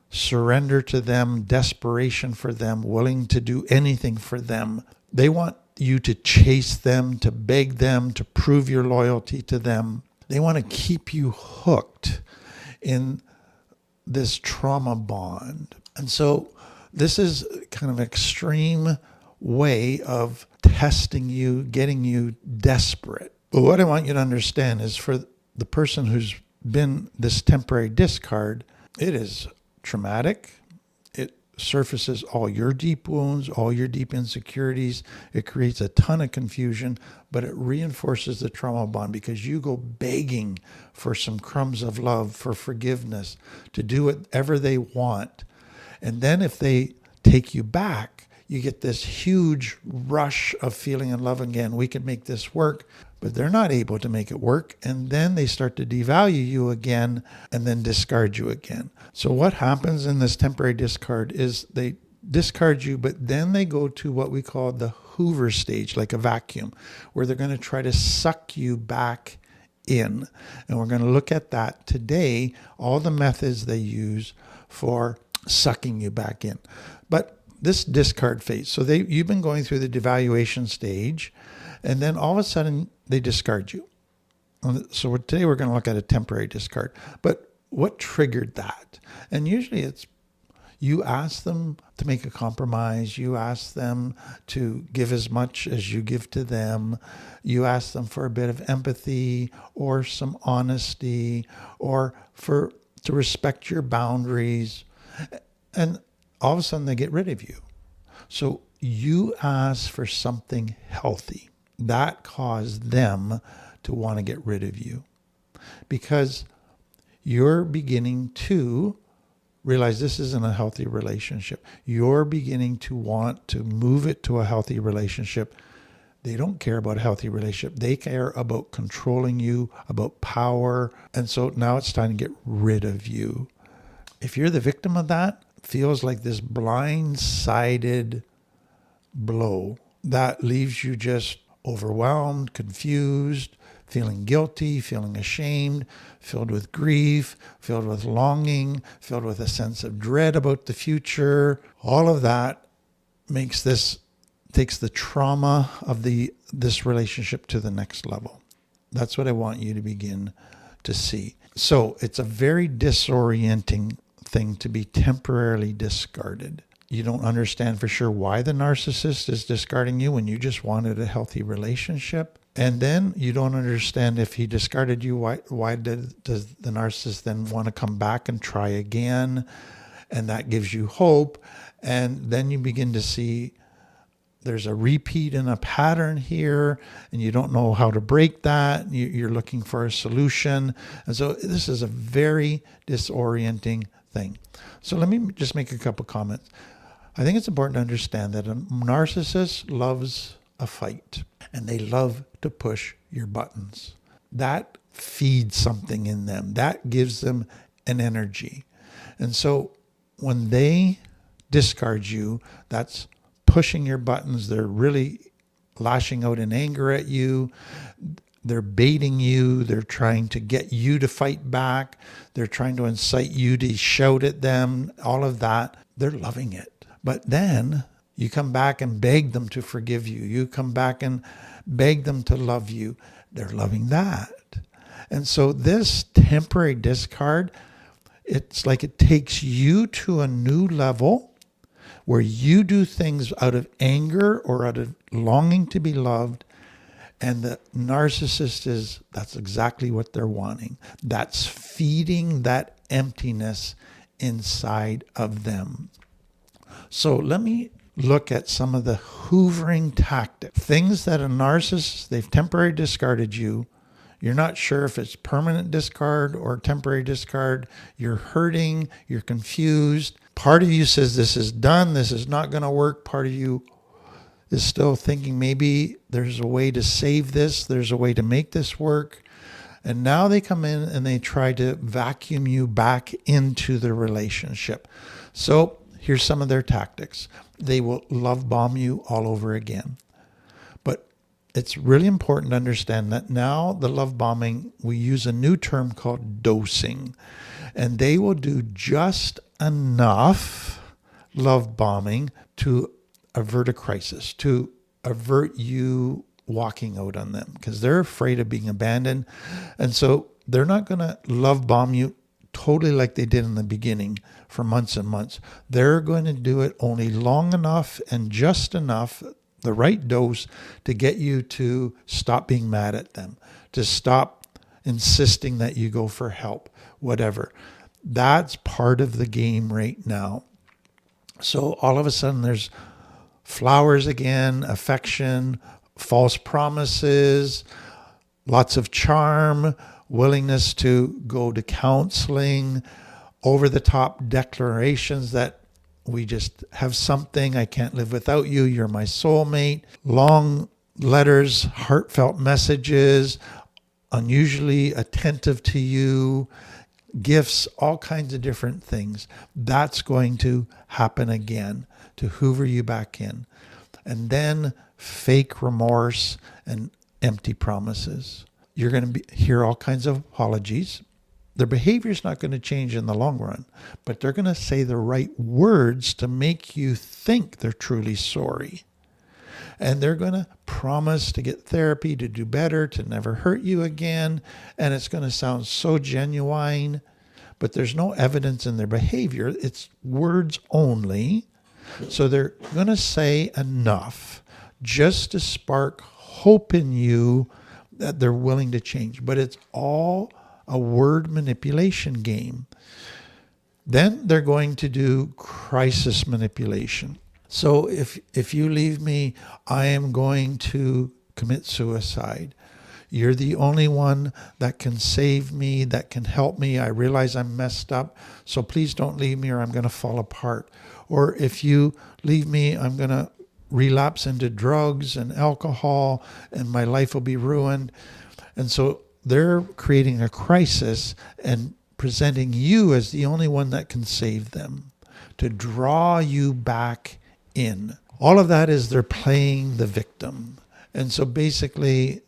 surrender to them, desperation for them, willing to do anything for them. They want you to chase them, to beg them, to prove your loyalty to them. They want to keep you hooked in this trauma bond. And so this is kind of an extreme way of testing you, getting you desperate. But what I want you to understand is for the person who's been this temporary discard, it is traumatic. It surfaces all your deep wounds, all your deep insecurities. It creates a ton of confusion, but it reinforces the trauma bond because you go begging for some crumbs of love, for forgiveness, to do whatever they want. And then if they take you back, you get this huge rush of feeling in love again. We can make this work, but they're not able to make it work. And then they start to devalue you again and then discard you again. So what happens in this temporary discard is they discard you, but then they go to what we call the Hoover stage, like a vacuum, where they're going to try to suck you back in. And we're going to look at that today, all the methods they use for sucking you back in. But this discard phase, so you've been going through the devaluation stage, and then all of a sudden they discard you. So today we're going to look at a temporary discard. But what triggered that? And usually it's you ask them to make a compromise. You ask them to give as much as you give to them. You ask them for a bit of empathy or some honesty or to respect your boundaries. And all of a sudden they get rid of you. So you ask for something healthy. That caused them to want to get rid of you because you're beginning to realize this isn't a healthy relationship. You're beginning to want to move it to a healthy relationship. They don't care about a healthy relationship. They care about controlling you, about power. And so now it's time to get rid of you. If you're the victim of that, it feels like this blindsided blow that leaves you just overwhelmed, confused, feeling guilty, feeling ashamed, filled with grief, filled with longing, filled with a sense of dread about the future. All of that takes the trauma of this relationship to the next level. That's what I want you to begin to see. So it's a very disorienting thing to be temporarily discarded. You don't understand for sure why the narcissist is discarding you when you just wanted a healthy relationship. And then you don't understand if he discarded you, why does the narcissist then want to come back and try again? And that gives you hope. And then you begin to see there's a repeat in a pattern here, and you don't know how to break that. You're looking for a solution. And so this is a very disorienting thing. So let me just make a couple comments. I think it's important to understand that a narcissist loves a fight, and they love to push your buttons. That feeds something in them. That gives them an energy. And so when they discard you, that's pushing your buttons. They're really lashing out in anger at you. They're baiting you. They're trying to get you to fight back. They're trying to incite you to shout at them. All of that. They're loving it. But then you come back and beg them to forgive you. You come back and beg them to love you. They're loving that. And so this temporary discard, it's like it takes you to a new level where you do things out of anger or out of longing to be loved. And the narcissist that's exactly what they're wanting. That's feeding that emptiness inside of them. So let me look at some of the hoovering tactics. Things that a narcissist, they've temporarily discarded you. You're not sure if it's permanent discard or temporary discard. You're hurting. You're confused. Part of you says this is done. This is not going to work. Part of you is still thinking maybe there's a way to save this. There's a way to make this work. And now they come in and they try to vacuum you back into the relationship. So here's some of their tactics. They will love bomb you all over again. But it's really important to understand that now the love bombing, we use a new term called dosing. And they will do just enough love bombing to avert a crisis, to avert you walking out on them, because they're afraid of being abandoned. And so they're not going to love bomb you totally like they did in the beginning for months and months. They're going to do it only long enough and just enough, the right dose, to get you to stop being mad at them, to stop insisting that you go for help, whatever. That's part of the game right now. So all of a sudden there's flowers again, affection, false promises, lots of charm, willingness to go to counseling, over-the-top declarations that we just have something, I can't live without you, you're my soulmate, long letters, heartfelt messages, unusually attentive to you, gifts, all kinds of different things. That's going to happen again to hoover you back in. And then fake remorse and empty promises. You're going to hear all kinds of apologies. Their behavior is not going to change in the long run, but they're going to say the right words to make you think they're truly sorry. And they're going to promise to get therapy, to do better, to never hurt you again. And it's going to sound so genuine, but there's no evidence in their behavior. It's words only. So they're going to say enough just to spark hope in you that they're willing to change. But it's all a word manipulation game. Then they're going to do crisis manipulation. So if you leave me, I am going to commit suicide. You're the only one that can save me, that can help me. I realize I'm messed up, so please don't leave me or I'm going to fall apart. Or if you leave me, I'm going to relapse into drugs and alcohol and my life will be ruined. And so they're creating a crisis and presenting you as the only one that can save them, to draw you back in. All of that is they're playing the victim. And so basically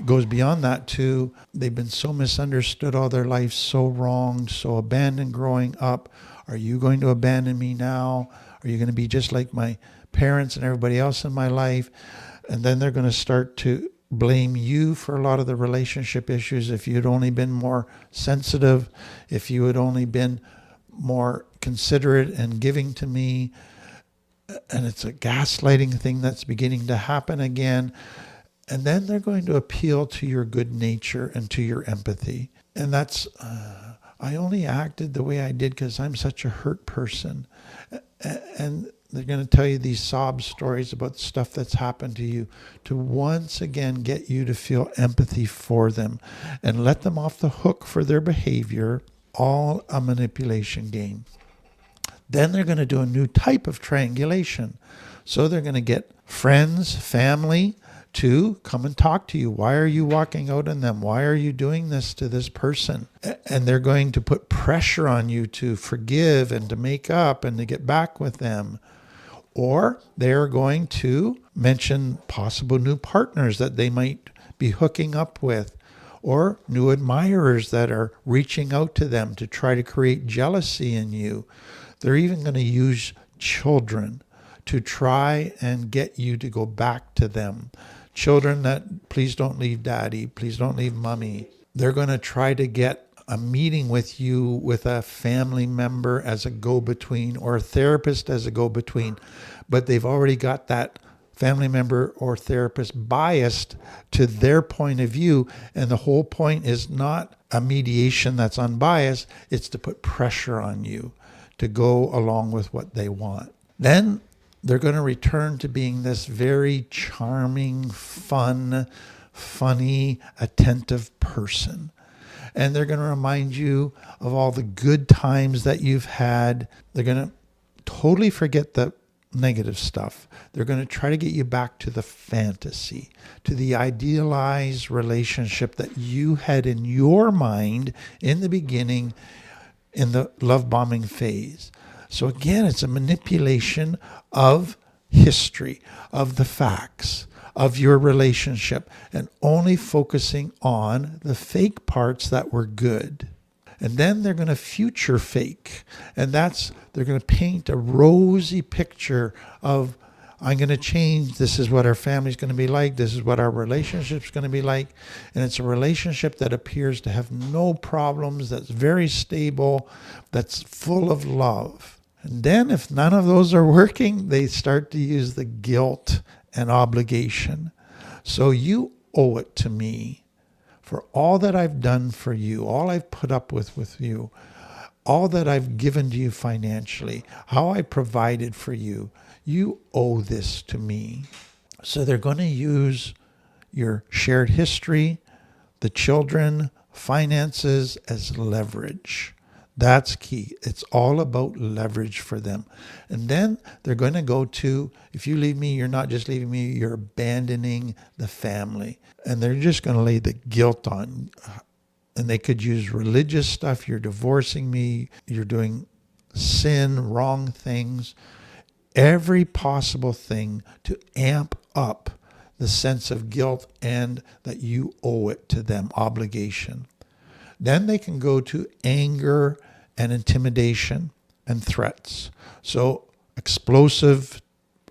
goes beyond that to, they've been so misunderstood all their life, so wronged, so abandoned growing up. Are you going to abandon me now? Are you going to be just like my parents and everybody else in my life? And then they're going to start to blame you for a lot of the relationship issues. If you'd only been more sensitive, if you had only been more considerate and giving to me. And it's a gaslighting thing that's beginning to happen again. And then they're going to appeal to your good nature and to your empathy. And that's, I only acted the way I did because I'm such a hurt person. And they're going to tell you these sob stories about stuff that's happened to you to once again get you to feel empathy for them and let them off the hook for their behavior. All a manipulation game. Then they're going to do a new type of triangulation. So they're going to get friends, family to come and talk to you. Why are you walking out on them? Why are you doing this to this person? And they're going to put pressure on you to forgive and to make up and to get back with them. Or they're going to mention possible new partners that they might be hooking up with, or new admirers that are reaching out to them to try to create jealousy in you. They're even going to use children to try and get you to go back to them. Children that, please don't leave daddy, please don't leave mommy. They're going to try to get a meeting with you with a family member as a go-between or a therapist as a go-between. But they've already got that family member or therapist biased to their point of view. And the whole point is not a mediation that's unbiased. It's to put pressure on you to go along with what they want. Then they're going to return to being this very charming, fun, funny, attentive person. And they're going to remind you of all the good times that you've had. They're going to totally forget the negative stuff. They're going to try to get you back to the fantasy, to the idealized relationship that you had in your mind in the beginning in the love bombing phase. So again, it's a manipulation of history, of the facts, of your relationship, and only focusing on the fake parts that were good. And then they're going to future fake. And they're going to paint a rosy picture of, I'm going to change. This is what our family's going to be like. This is what our relationship's going to be like. And it's a relationship that appears to have no problems, that's very stable, that's full of love. And then if none of those are working, they start to use the guilt and obligation. So you owe it to me for all that I've done for you, all I've put up with you, all that I've given to you financially, how I provided for you. You owe this to me. So they're going to use your shared history, the children, finances as leverage. That's key. It's all about leverage for them. And then they're going to go to, if you leave me, you're not just leaving me, you're abandoning the family. And they're just going to lay the guilt on. And they could use religious stuff. You're divorcing me. You're doing sin, wrong things. Every possible thing to amp up the sense of guilt and that you owe it to them, obligation. Then they can go to anger and intimidation and threats. So explosive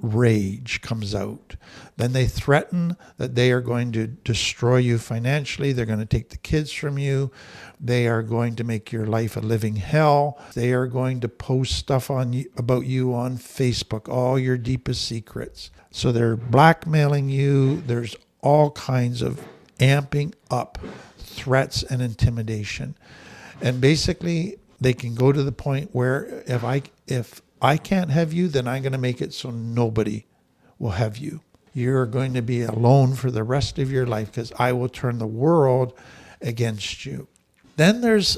rage comes out. Then they threaten that they are going to destroy you financially. They're going to take the kids from you. They are going to make your life a living hell. They are going to post stuff on you, about you on Facebook, all your deepest secrets. So they're blackmailing you. There's all kinds of amping up threats and intimidation. And basically, they can go to the point where if I can't have you, then I'm going to make it so nobody will have you. You're going to be alone for the rest of your life because I will turn the world against you. Then there's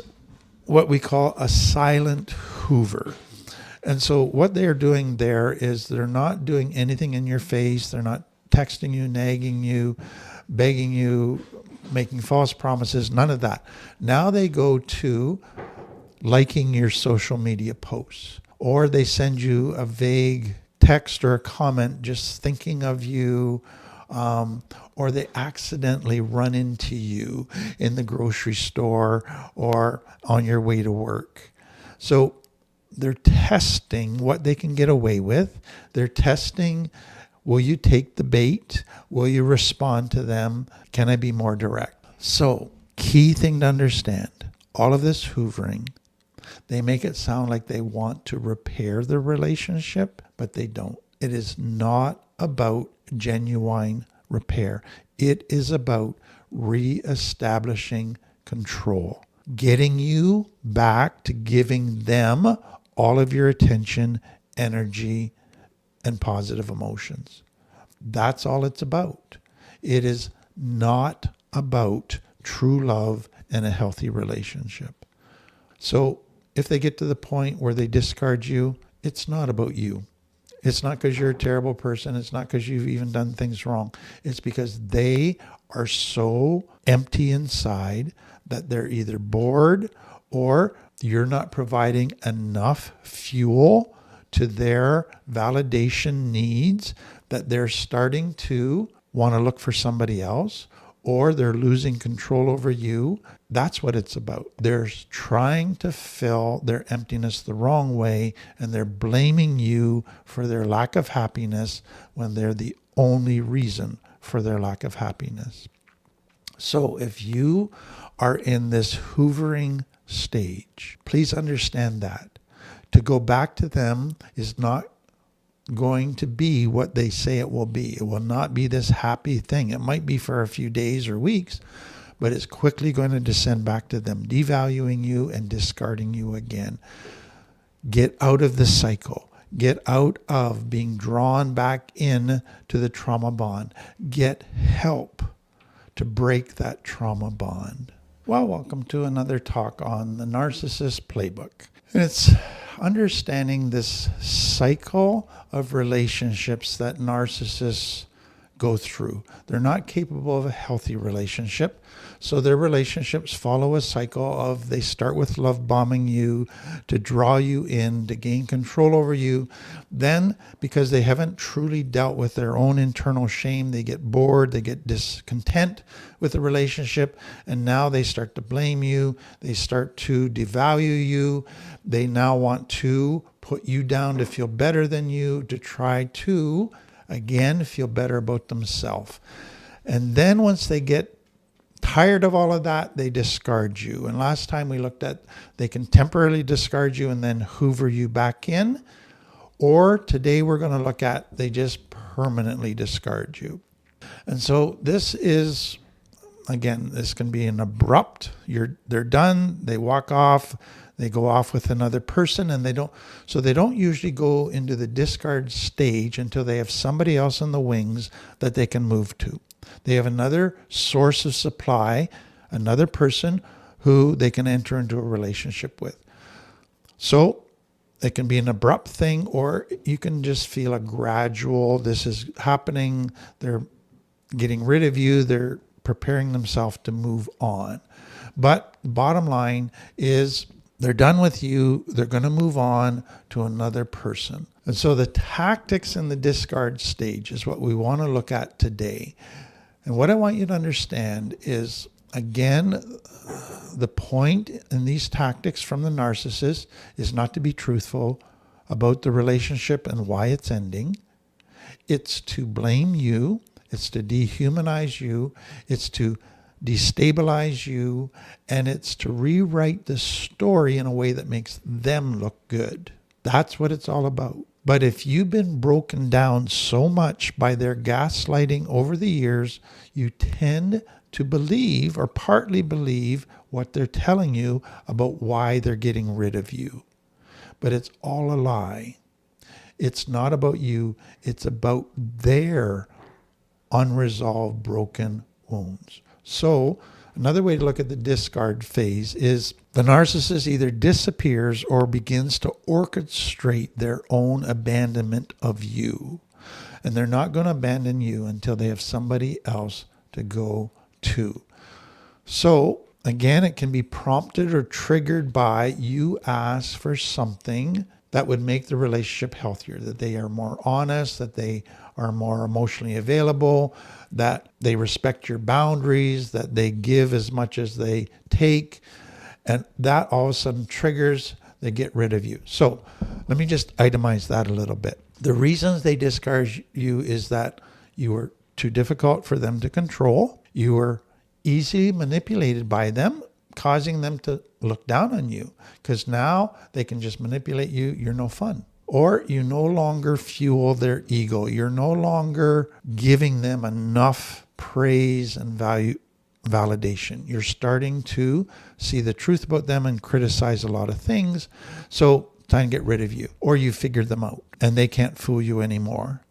what we call a silent Hoover. And so what they're doing there is they're not doing anything in your face. They're not texting you, nagging you, begging you, making false promises, none of that. Now they go to liking your social media posts, or they send you a vague text or a comment just thinking of you, or they accidentally run into you in the grocery store or on your way to work. So they're testing what they can get away with. They're testing, will you take the bait? Will you respond to them? Can I be more direct? So, key thing to understand, all of this hoovering, they make it sound like they want to repair the relationship, but they don't. It is not about genuine repair. It is about reestablishing control, getting you back to giving them all of your attention, energy, and positive emotions. That's all it's about. It is not about true love and a healthy relationship. So if they get to the point where they discard you, it's not about you. It's not because you're a terrible person. It's not because you've even done things wrong. It's because they are so empty inside that they're either bored or you're not providing enough fuel to their validation needs that they're starting to want to look for somebody else, or they're losing control over you. That's what it's about. They're trying to fill their emptiness the wrong way, and they're blaming you for their lack of happiness when they're the only reason for their lack of happiness. So if you are in this hoovering stage, please understand that. To go back to them is not going to be what they say it will be. It will not be this happy thing. It might be for a few days or weeks, but it's quickly going to descend back to them devaluing you and discarding you again. Get out of the cycle. Get out of being drawn back in to the trauma bond. Get help to break that trauma bond. Well, welcome to another talk on the Narcissist Playbook. And it's understanding this cycle of relationships that narcissists go through. They're not capable of a healthy relationship. So their relationships follow a cycle of they start with love bombing you to draw you in, to gain control over you. Then, because they haven't truly dealt with their own internal shame, they get bored, they get discontent with the relationship, and now they start to blame you. They start to devalue you. They now want to put you down to feel better than you, to try to, again, feel better about themselves. And then once they get tired of all of that, they discard you. And last time we looked at, they can temporarily discard you and then hoover you back in. Or today we're going to look at, they just permanently discard you. And so this is, again, this can be an abrupt, they're done, they walk off, they go off with another person, and they don't usually go into the discard stage until they have somebody else in the wings that they can move to. They have another source of supply, another person who they can enter into a relationship with. So it can be an abrupt thing, or you can just feel a gradual, this is happening, they're getting rid of you, they're preparing themselves to move on. But bottom line is they're done with you, they're going to move on to another person. And so the tactics in the discard stage is what we want to look at today. And what I want you to understand is, again, the point in these tactics from the narcissist is not to be truthful about the relationship and why it's ending. It's to blame you. It's to dehumanize you. It's to destabilize you. And it's to rewrite the story in a way that makes them look good. That's what it's all about. But if you've been broken down so much by their gaslighting over the years, you tend to believe or partly believe what they're telling you about why they're getting rid of you. But it's all a lie. It's not about you. It's about their unresolved broken wounds. So another way to look at the discard phase is the narcissist either disappears or begins to orchestrate their own abandonment of you. And they're not going to abandon you until they have somebody else to go to. So again, it can be prompted or triggered by you ask for something that would make the relationship healthier, that they are more honest, that they are more emotionally available, that they respect your boundaries, that they give as much as they take. And that all of a sudden triggers, they get rid of you. So let me just itemize that a little bit. The reasons they discard you is that you were too difficult for them to control. You were easily manipulated by them, causing them to look down on you because now they can just manipulate you. You're no fun. Or you no longer fuel their ego. You're no longer giving them enough praise and validation. You're starting to see the truth about them and criticize a lot of things. So time to get rid of you. Or you figured them out and they can't fool you anymore.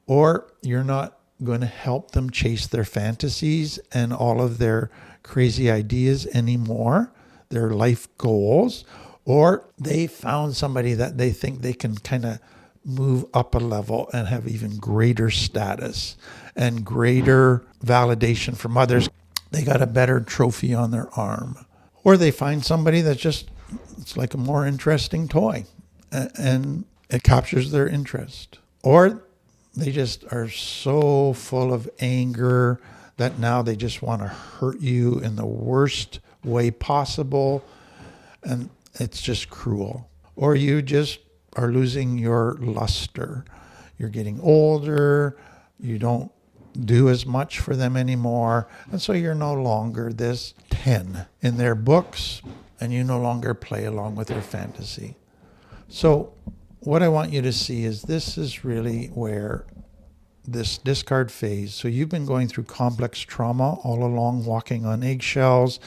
Or you're not going to help them chase their fantasies and all of their crazy ideas anymore, their life goals. Or they found somebody that they think they can kind of move up a level and have even greater status and greater validation from others. They got a better trophy on their arm. Or they find somebody that's just, it's like a more interesting toy and it captures their interest. Or they just are so full of anger that now they just want to hurt you in the worst way possible. And it's just cruel. Or you just are losing your luster. You're getting older. You don't do as much for them anymore. And so you're no longer this 10 in their books, and you no longer play along with their fantasy. So what I want you to see is this is really where this discard phase. So you've been going through complex trauma all along, walking on eggshells.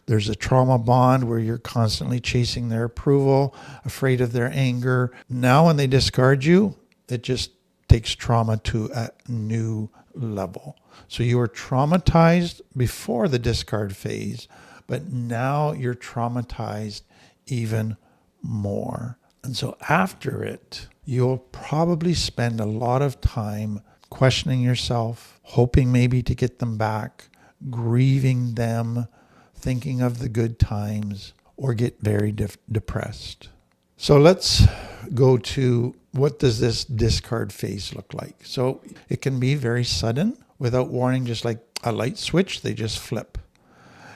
There's a trauma bond where you're constantly chasing their approval, afraid of their anger. Now when they discard you, it just takes trauma to a new level. So you were traumatized before the discard phase, but now you're traumatized even more. And so after it, you'll probably spend a lot of time questioning yourself, hoping maybe to get them back, grieving them, thinking of the good times, or get very depressed. So let's go to, what does this discard phase look like? So it can be very sudden, without warning, just like a light switch, they just flip.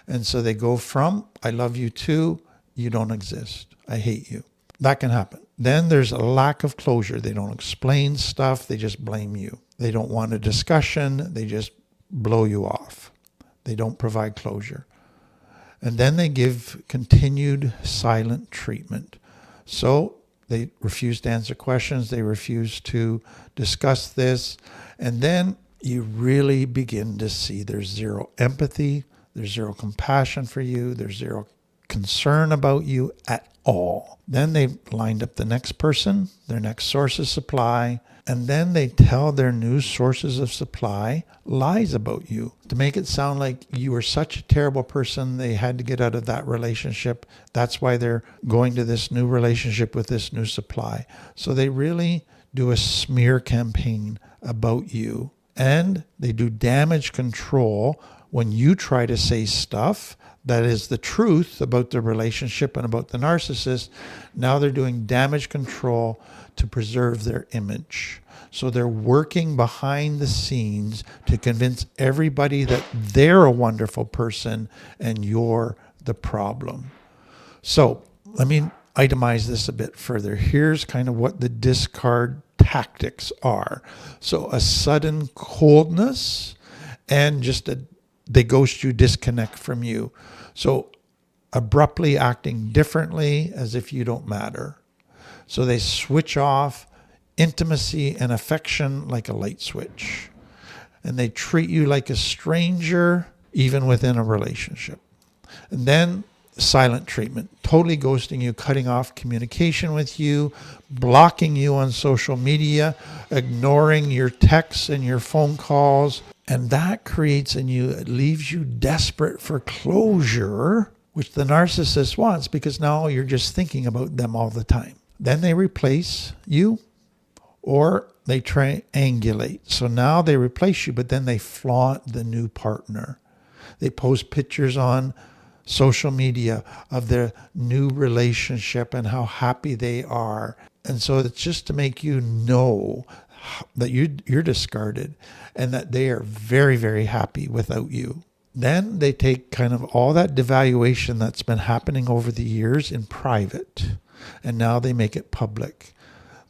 And so they go from, I love you, to, you don't exist, I hate you. That can happen. Then there's a lack of closure. They don't explain stuff, they just blame you. They don't want a discussion, they just blow you off. They don't provide closure. And then they give continued silent treatment. So they refuse to answer questions, they refuse to discuss this, and then you really begin to see there's zero empathy, there's zero compassion for you, there's zero concern about you at all. Then they lined up the next person, their next source of supply, and then they tell their new sources of supply lies about you to make it sound like you were such a terrible person, they had to get out of that relationship. That's why they're going to this new relationship with this new supply. So they really do a smear campaign about you, and they do damage control when you try to say stuff that is the truth about the relationship and about the narcissist. Now they're doing damage control to preserve their image. So they're working behind the scenes to convince everybody that they're a wonderful person and you're the problem. So let me itemize this a bit further. Here's kind of what the discard tactics are. So a sudden coldness and just they ghost you, disconnect from you. So abruptly acting differently as if you don't matter. So they switch off intimacy and affection like a light switch. And they treat you like a stranger, even within a relationship. And then silent treatment, totally ghosting you, cutting off communication with you, blocking you on social media, ignoring your texts and your phone calls. And that creates in you, it leaves you desperate for closure, which the narcissist wants, because now you're just thinking about them all the time. Then they replace you, or they triangulate. So now they replace you, but then they flaunt the new partner. They post pictures on social media of their new relationship and how happy they are. And so it's just to make you know that you're discarded and that they are very, very happy without you. Then they take kind of all that devaluation that's been happening over the years in private, and now they make it public.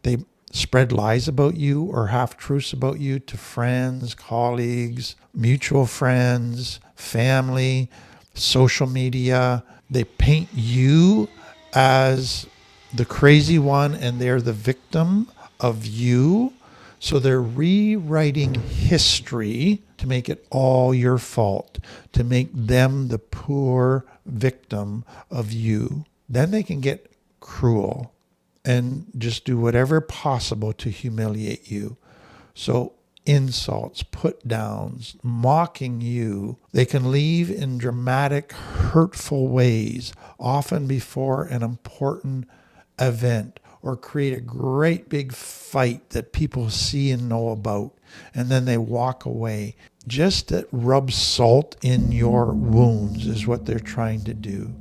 They spread lies about you or half-truths about you to friends, colleagues, mutual friends, family, social media. They paint you as the crazy one and they're the victim of you. So they're rewriting history to make it all your fault, to make them the poor victim of you. Then they can get cruel and just do whatever possible to humiliate you. So insults, put downs, mocking you. They can leave in dramatic, hurtful ways, often before an important event, or create a great big fight that people see and know about, and then they walk away. Just to rub salt in your wounds is what they're trying to do.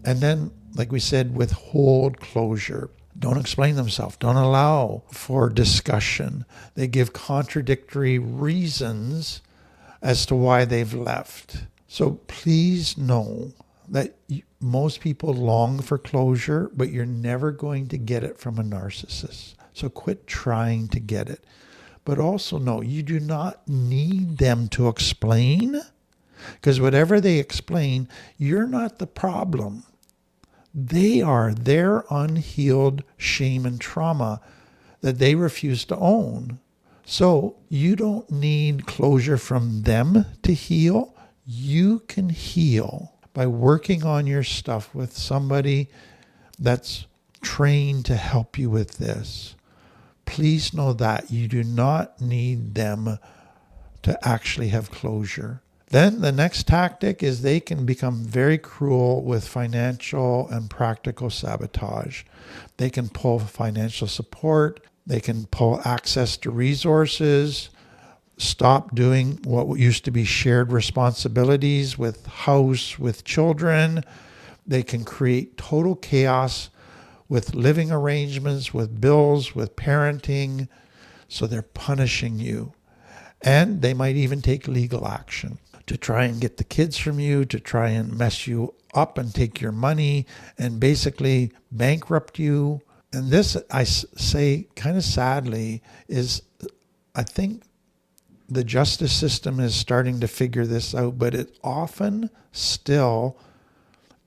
And then, like we said, withhold closure. Don't explain themselves. Don't allow for discussion. They give contradictory reasons as to why they've left. So please know that most people long for closure, but you're never going to get it from a narcissist. So quit trying to get it. But also know you do not need them to explain, because whatever they explain, you're not the problem. They are their unhealed shame and trauma that they refuse to own. So you don't need closure from them to heal. You can heal by working on your stuff with somebody that's trained to help you with this. Please know that you do not need them to actually have closure. Then the next tactic is they can become very cruel with financial and practical sabotage. They can pull financial support. They can pull access to resources, stop doing what used to be shared responsibilities with house, with children. They can create total chaos with living arrangements, with bills, with parenting. So they're punishing you. And they might even take legal action to try and get the kids from you, to try and mess you up and take your money and basically bankrupt you. And this, I say kind of sadly, is I think the justice system is starting to figure this out, but it often still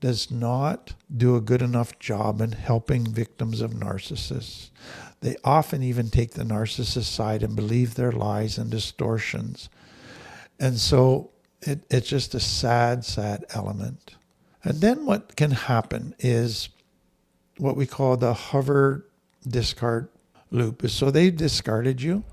does not do a good enough job in helping victims of narcissists. They often even take the narcissist side and believe their lies and distortions. And so it's just a sad, sad element. And then what can happen is what we call the hover discard loop. So they've discarded you,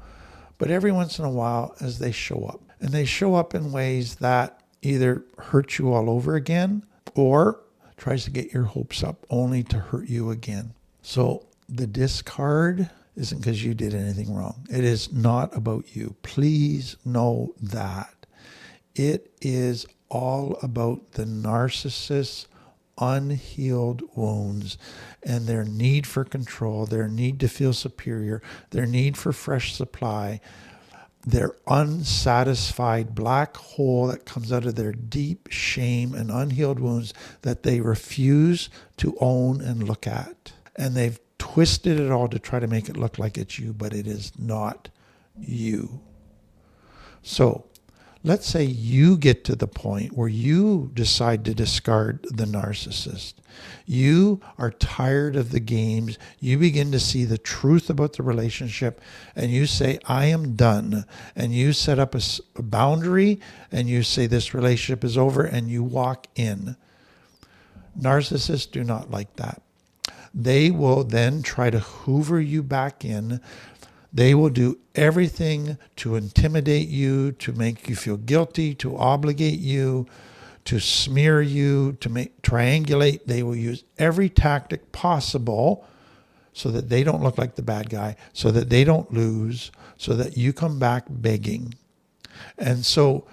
but every once in a while as they show up, and they show up in ways that either hurt you all over again or tries to get your hopes up only to hurt you again. So the discard isn't because you did anything wrong. It is not about you. Please know that. It is all about the narcissist's unhealed wounds and their need for control, their need to feel superior, their need for fresh supply, their unsatisfied black hole that comes out of their deep shame and unhealed wounds that they refuse to own and look at. And they've twisted it all to try to make it look like it's you, but it is not you. So let's say you get to the point where you decide to discard the narcissist. You are tired of the games. You begin to see the truth about the relationship and you say, I am done. And you set up a boundary and you say this relationship is over and you walk in. Narcissists do not like that. They will then try to hoover you back in. They will do everything to intimidate you, to make you feel guilty, to obligate you, to smear you, to triangulate. They will use every tactic possible so that they don't look like the bad guy, so that they don't lose, so that you come back begging. And so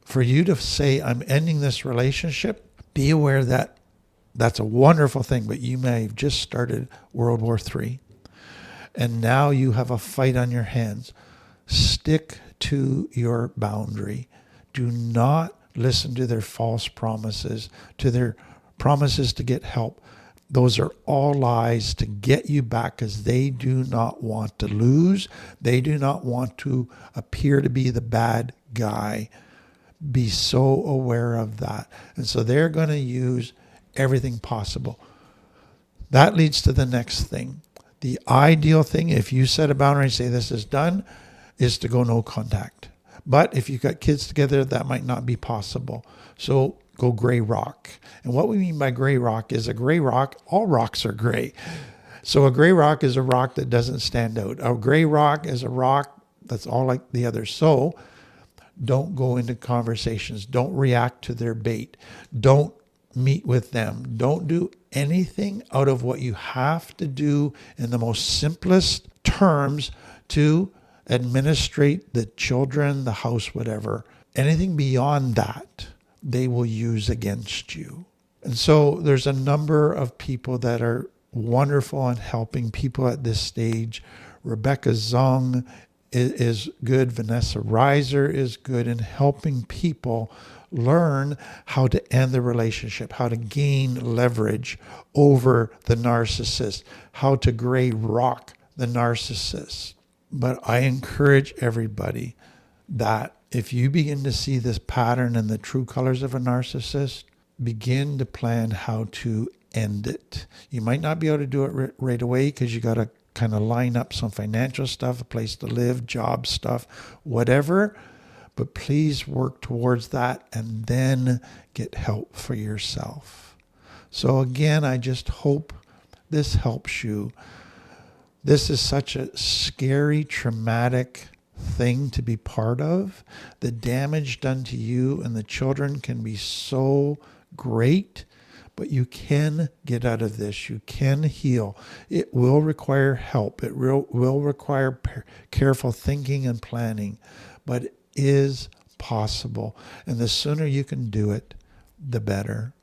for you to say, I'm ending this relationship, be aware that that's a wonderful thing, but you may have just started World War III. And now you have a fight on your hands. Stick to your boundary. Do not listen to their false promises, to their promises to get help. Those are all lies to get you back because they do not want to lose. They do not want to appear to be the bad guy. Be so aware of that. And so they're going to use everything possible. That leads to the next thing. The ideal thing, if you set a boundary and say this is done, is to go no contact. But if you've got kids together, that might not be possible. So go gray rock. And what we mean by gray rock is a gray rock, all rocks are gray. So a gray rock is a rock that doesn't stand out. A gray rock is a rock that's all like the others. So don't go into conversations. Don't react to their bait. Don't meet with them. Don't do anything out of what you have to do in the most simplest terms to administrate the children, the house, whatever. Anything beyond that, they will use against you. And so there's a number of people that are wonderful in helping people at this stage. Rebecca Zung is good. Vanessa Reiser is good in helping people learn how to end the relationship, how to gain leverage over the narcissist, how to gray rock the narcissist. But I encourage everybody that if you begin to see this pattern and the true colors of a narcissist, begin to plan how to end it. You might not be able to do it right away because you got to kind of line up some financial stuff, a place to live, job stuff, whatever. But please work towards that and then get help for yourself. So again, I just hope this helps you. This is such a scary, traumatic thing to be part of. The damage done to you and the children can be so great, but you can get out of this. You can heal. It will require help. It will require careful thinking and planning, but it is possible. And the sooner you can do it, the better.